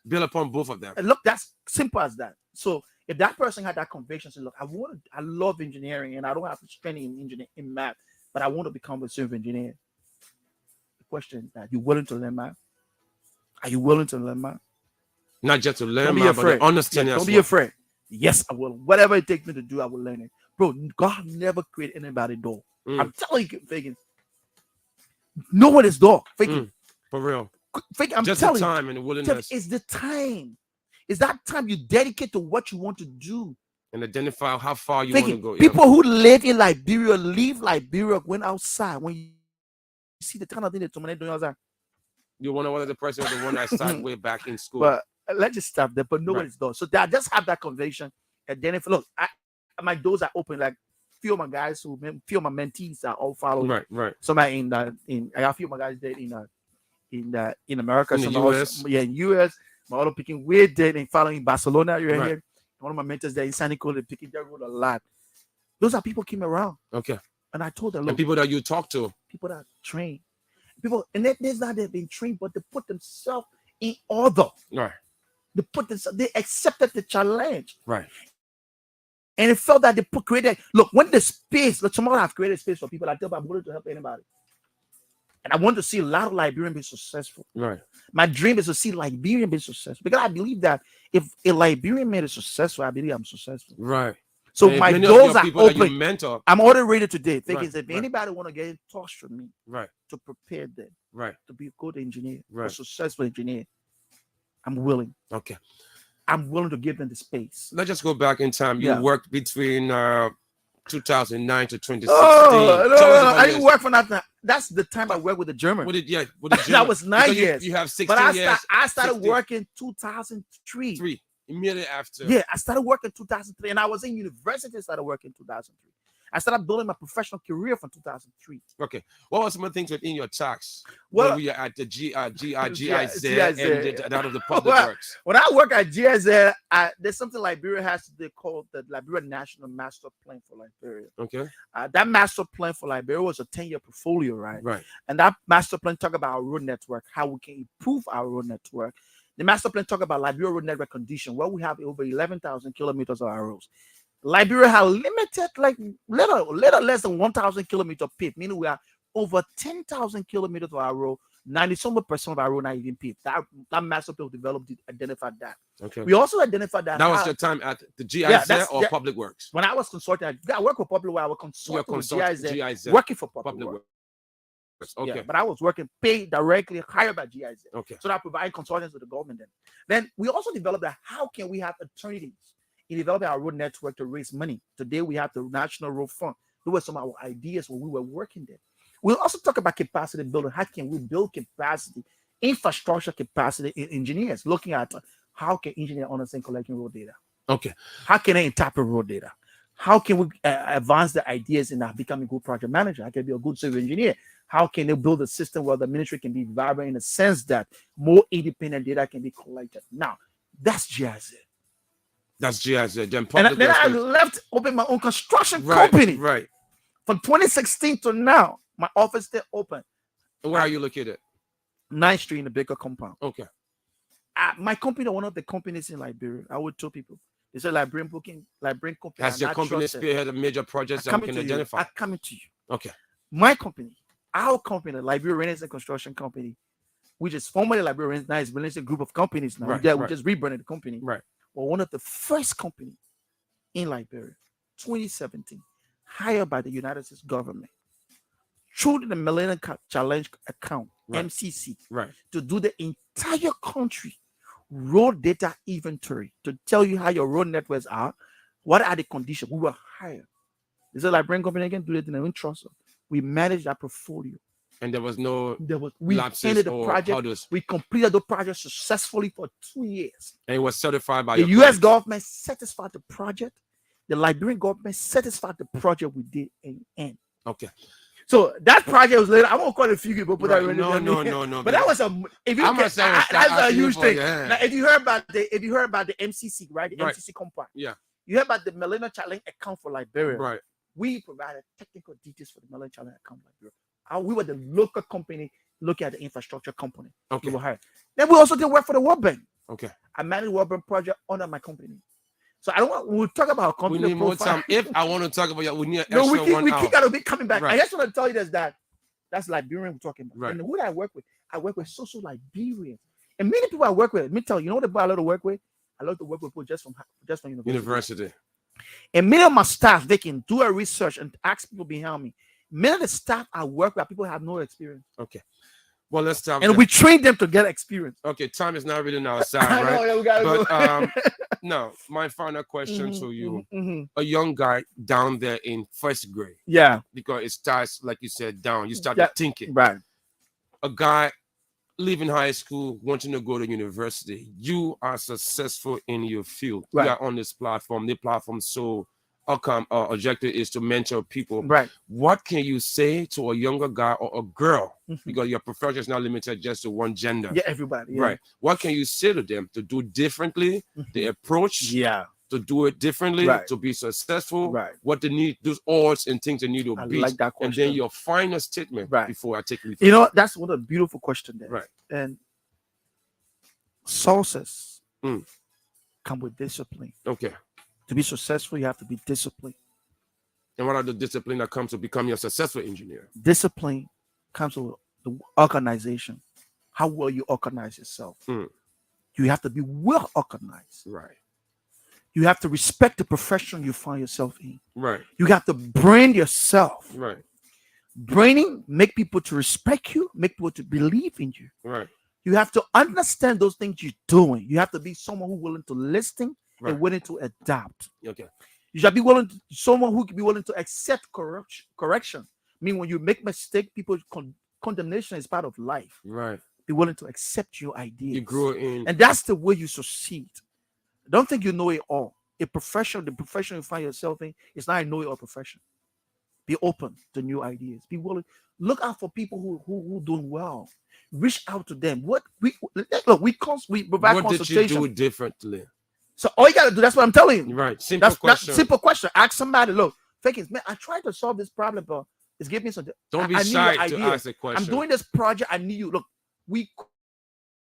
Build upon both of them. Look, that's simple as that. So if that person had that conviction, say, look, I love engineering and I don't have to strength in engineering in math, but I want to become a civil engineer. The question is that you willing to learn math? Are you willing to learn math? Not just to learn math, but to understand. Don't be afraid. Yes, I will. Whatever it takes me to do, I will learn it. Bro, God never created anybody dull. I'm telling you, Fagans. No one is dull. Fagans. For real. I'm just telling the time and the willingness. It's the time. It's that time you dedicate to what you want to do. And identify how far you want to go. People who live in Liberia, leave Liberia, went outside. When you see the kind of thing that someone doing outside. You wonder whether the person was the one that started way back in school. But let's just stop there. But nobody's done. So I just have that conviction. And then my doors are open. Like few of my guys few of my mentees are all following. Right. Somebody I got a few of my guys there in America. In the US. In US. My other picking weird there and following Barcelona. You're here. One of my mentors there in San Nicolas picking their road a lot. Those are people came around. Okay. And I told them, look, and people that you talk to. People that train. People, and there's not they've been trained, but they put themselves in order. Right. They accepted the challenge. Right. And it felt that they created. Look, when the space, tomorrow I've created space for people. I tell them I'm willing to help anybody. And I want to see a lot of Liberians be successful. Right. My dream is to see Liberian be successful. Because I believe that if a Liberian made it successful, I believe I'm successful. Right. So my doors are open. Mentor. I'm already ready today. Thinking if anybody want to get in touch with me, to prepare them, to be a good engineer, a successful engineer, I'm willing. Okay. I'm willing to give them the space. Let's just go back in time. You worked between 2009 to 2016. No, I didn't work for nothing. That's the time I worked with the German. With the that was 9 years. You have 16 years. I started working 2003. Immediately after. Yeah, I started working 2003, and I was in university. I started working 2003. I started building my professional career from 2003. Okay. What were some of the things within your tax Well, when we are at the GIZ GIZ. and out of the public Well, works? when I work at GIZ, there's something Liberia has to do called the Liberia National Master Plan for Liberia. Okay. That master plan for Liberia was a 10-year portfolio, right? Right. And that master plan talk about our road network, how we can improve our road network. The master plan talk about Liberia road network condition, where we have over 11,000 kilometers of our roads. Liberia has limited, like little less than 1,000 kilometer paved, meaning we are over 10,000 kilometers of our road. 90% of our road not even paved. That master plan developed identified that. Okay. We also identified that. That was your time at the GIZ or Public Works? When I was consulting, I work for Public Works. I was consulting with GIZ, working for Public Works. Okay. Yeah, but I was working paid directly, hired by GIZ. Okay. So that I provide consultants to the government then we also developed that how can we have alternatives in developing our road network to raise money. Today we have the National Road Fund. Those were some of our ideas when we were working there. We'll also talk about capacity building. How can we build capacity, infrastructure capacity in engineers, looking at how can engineers understand collecting road data? Okay. How can they interpret road data? How can we advance the ideas in becoming a good project manager? I can be a good civil engineer. How can they build a system where the ministry can be vibrant in the sense that more independent data can be collected? Now, that's GIZ. That's GIZ. Then I left, open my own construction right, company. Right. From 2016 to now, my office still open. Where are you located? 9th Street in the Baker compound. Okay. My company, one of the companies in Liberia, I would tell people, they say Liberian company. Has your company spearheaded major projects that we can identify? I'm coming to you. Okay. My company, our company, Liberia Renaissance Construction Company, which is formerly Liberia Renaissance Group of companies now. Right, we just rebranded the company. Right. Well, one of the first company in Liberia, 2017, hired by the United States government through the Millennium Challenge account, right. MCC, right, to do the entire country road data inventory to tell you how your road networks are, what are the conditions. We were hired. Is it Liberian company again? Do it in an trust. We managed that portfolio. And there was no we lapses the or project. We completed the project successfully for 2 years. And it was certified by the U.S. government satisfied the project. The Liberian government satisfied the project we did in end. Okay. So that project was later. I won't call it a few people. Right. No. But that was a. If you that's a huge thing. Now, if you heard about the MCC, right? The MCC compound. Yeah. You heard about the Millennium Challenge account for Liberia. Right. We provided technical details for the Millennium Challenge account for Liberia. We were the local company looking at the infrastructure component. Okay. We were hired. Then we also did work for the World Bank. Okay. I managed the World Bank project under my company. So I don't want. We'll talk about our company. We need profile. more time. If I want to talk about we need extra 1 hour. We keep gotta be coming back. Right. I just want to tell you that's Liberian we're talking about. Right. And who I work with social Liberians. And many people I work with, let me tell you, know the people I love to work with? I love to work with people just from university. And many of my staff, they can do a research and ask people behind me. Many of the staff I work with, people have no experience. Okay. Well, let's stop. And we train them to get experience. Okay, time is not really on our side, right? Yeah, we gotta go. No, my final question to you. A young guy down there in first grade. Yeah. Because it starts, like you said, down. You start thinking. Right. A guy leaving high school, wanting to go to university. You are successful in your field. Right. You are on this platform. The platform so our objective is to mentor people. Right. What can you say to a younger guy or a girl? Because your profession is not limited just to one gender. Yeah, everybody. Yeah. Right. What can you say to them to do differently? The approach. Yeah. To do it differently, to be successful. Right. What they need, those odds and things they need to beat. Like that question. And then your final statement before I take it. You know, that's what a beautiful question there. Right. And sources come with discipline. Okay. To be successful, you have to be disciplined. And what are the discipline that comes to become a successful engineer? Discipline comes with the organization. How well you organize yourself. You have to be well organized. Right. You have to respect the profession you find yourself in. Right. You have to brand yourself. Right. Branding make people to respect you, make people to believe in you. Right. You have to understand those things you're doing. You have to be someone who's willing to listen and willing to adapt. Okay. You should be someone who can be willing to accept correction. I mean, when you make mistake, people condemnation is part of life. Right. Be willing to accept your ideas. You grow in, and that's the way you succeed. Don't think you know it all. The profession you find yourself in is not a know-it-all profession. Be open to new ideas. Be willing. Look out for people who doing well. Reach out to them. What we look, we provide What did you consultation. do differently? So all you gotta do, that's what I'm telling you. Right. Simple That's question. simple question. Ask somebody, look, Fagans, man, I tried to solve this problem, but it's giving me some. Don't be I need shy your to idea. ask a question. I'm doing this project. I need you. Look, we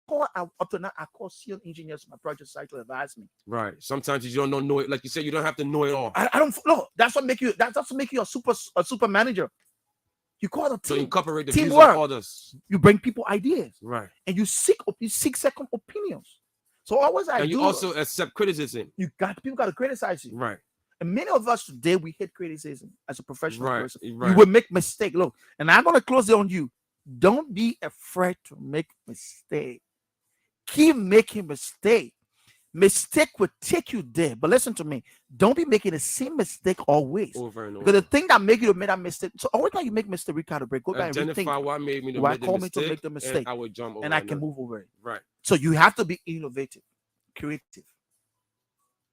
call up to now. I call field engineers my project site to advise me. Right. Sometimes you don't know it. Like you said, you don't have to know it all. I don't know. That's what make you. That's what make you a super manager. You call the So team. incorporate the Teamwork. views of others. You bring people ideas, Right. and you seek second opinions. So always And you also accept criticism. People got to criticize you. Right. And many of us today, we hate criticism as a professional person. Right. You will make mistake. Look, and I'm going to close it on you. Don't be afraid to make mistake. Keep making mistake. Mistake will take you there. But listen to me. Don't be making the same mistake always. Over and over. Because the thing that make you make that mistake. So every time you make mistake, we gotta break. Go back and Identify rethink. what made me to Why make the call me mistake, to make the mistake, and I would jump over and I can move over it. Right. So you have to be innovative, creative.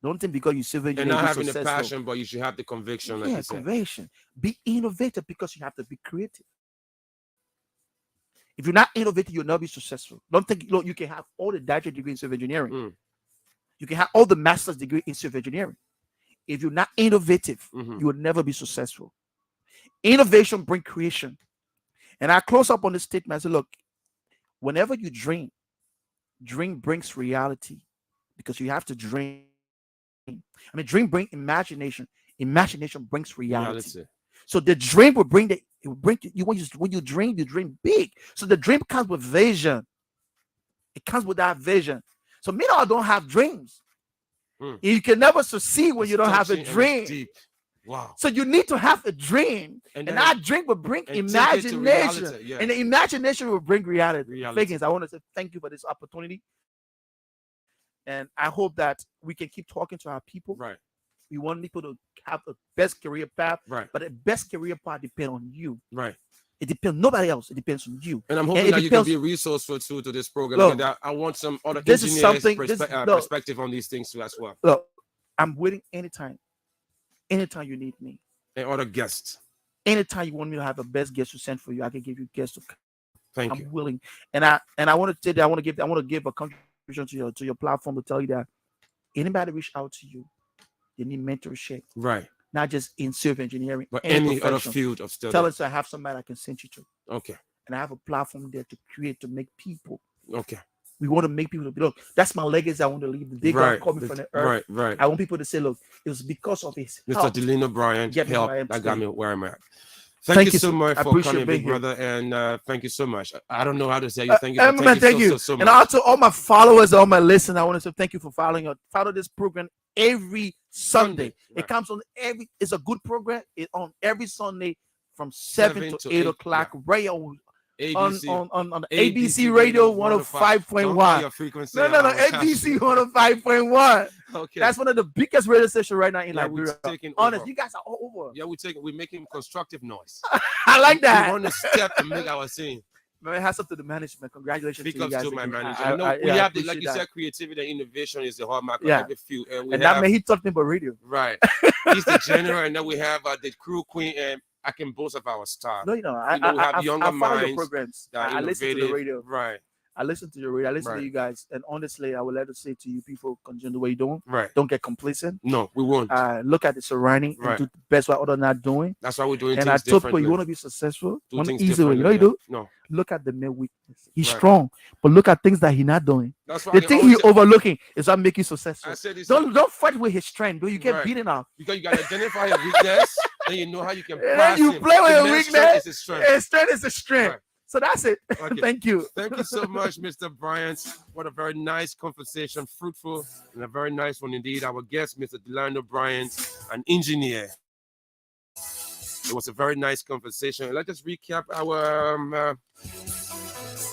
Don't think because you civil And engineer, not you're having the successful. passion, but you should have the conviction. Like Yeah, you said. conviction. Be innovative because you have to be creative. If you're not innovative, you'll not be successful. Don't think, look, you can have all the bachelor degree in civil engineering. Mm. You can have all the master's degree in civil engineering. If you're not innovative, Mhm. you will never be successful. Innovation brings creation. And I close up on this statement. I say, look, whenever you dream brings reality because you have to dream. I mean, dream brings imagination. Imagination brings reality. So the dream will bring you when you dream big. So the dream comes with vision. It comes with that vision. So many of us don't have dreams. You can never succeed when you don't have a dream. Deep. Wow. So you need to have a dream, and that dream will bring imagination, and the imagination will bring reality. Fagans, I want to say thank you for this opportunity, and I hope that we can keep talking to our people. Right. We want people to have the best career path. Right. But the best career path depends on you. Right. It depends on nobody else. It depends on you. And I'm hoping that you can be resourceful too to this program. Look, I want some other this engineers' is perspective on these things too as well. Look, I'm waiting anytime you need me. And other guests. Anytime you want me to have a best guest to send for you, I can give you guests to come. Thank you. I'm willing. And I want to say that I want to give a contribution to your platform to tell you that anybody reach out to you, they need mentorship. Right. Not just in civil engineering, but any other field of study. Tell us I have somebody I can send you to. Okay. And I have a platform there to make people. Okay. We want to make people to look. That's my legacy I want to leave. They got coming from the earth. Right. I want people to say, look, it was because of his Mr. help. Delino Bryant help that got me where I'm at. Thank you so much for coming, big brother, and thank you so much. I don't know how to say you. Thank you. Thank you so much. And also all my followers, all my listeners, I want to say thank you for follow this program every Sunday. Right. It comes on it's a good program. It's on every Sunday from 7 to 8 o'clock. Yeah. Right on ABC Radio 105.1. No, ABC 105.1 Okay. That's one of the biggest radio stations right now in Liberia. Honest, you guys are all over. Yeah, we're making constructive noise. I like that. We want to step and make our scene. Man, hats up to the management. Congratulations to you guys. To my manager. We have like you said, creativity and innovation is the hallmark of every field. And that man, he taught me about radio. Right. He's the general, and then we have the crew queen, and I can boast of our star. No, we have younger minds. Programs. I listen to the radio. Right. I listen to your radio. I listen to you guys. And honestly, I would like to say to you people, continue the way you're doing. Right. Don't get complacent. No, we won't. Look at the surrounding and do the best what others not doing. That's why we're doing and things differently. And I told you want to be successful. Do one easy way. You know what you do? No. Look at the male weakness. He's strong, but look at things that he's not doing. That's why the thing he's overlooking is what make you successful. I said this don't fight with his strength. You get beaten up. Because you got to identify your weakness, then you know how you can pass you him. play with your weakness. Strength is a strength. Right. So that's it. Okay. Thank you. Thank you so much, Mr. Bryant. What a very nice conversation, fruitful, and a very nice one indeed. Our guest, Mr. Delano Bryant, an engineer. It was a very nice conversation. Let's just recap our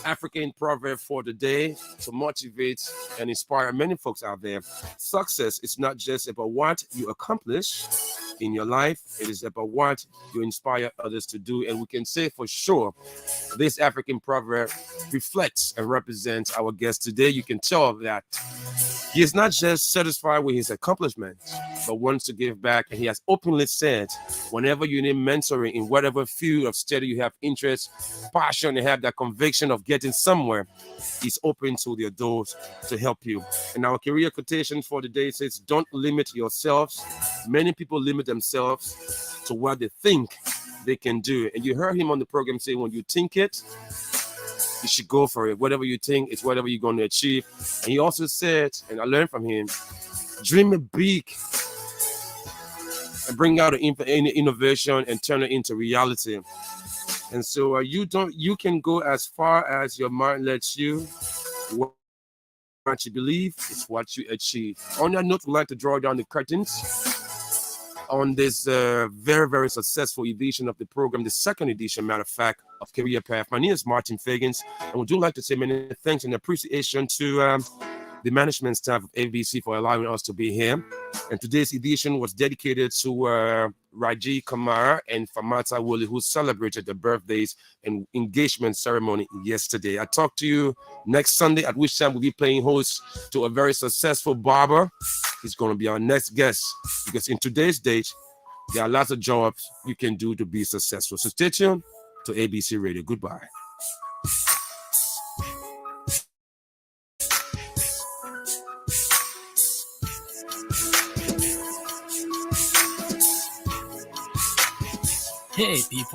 African proverb for the day to motivate and inspire many folks out there. Success is not just about what you accomplish in your life, it is about what you inspire others to do. And we can say for sure this African proverb reflects and represents our guest today. You can tell that He is not just satisfied with his accomplishments, but wants to give back. And he has openly said, whenever you need mentoring in whatever field of study you have interest, passion, and have that conviction of getting somewhere, he's open to the doors to help you. And our career quotation for the day says, don't limit yourselves. Many people limit themselves to what they think they can do. And you heard him on the program say, when you think it, you should go for it. Whatever you think is whatever you're going to achieve. And he also said, and I learned from him, dream it big and bring out innovation and turn it into reality. And so you can go as far as your mind lets you. What you believe is what you achieve. On that note, we'd like to draw down the curtains on this very, very successful edition of the program, the second edition, matter of fact, of Career Path. My name is Martin Fagans, and we do like to say many thanks and appreciation to the management staff of ABC for allowing us to be here. And today's edition was dedicated to Raji Kamara and Famata Woolley, who celebrated their birthdays and engagement ceremony yesterday. I talk to you next Sunday, at which time we'll be playing host to a very successful barber. He's going to be our next guest, because in today's date, there are lots of jobs you can do to be successful. So stay tuned to ABC Radio. Goodbye. Hey, people.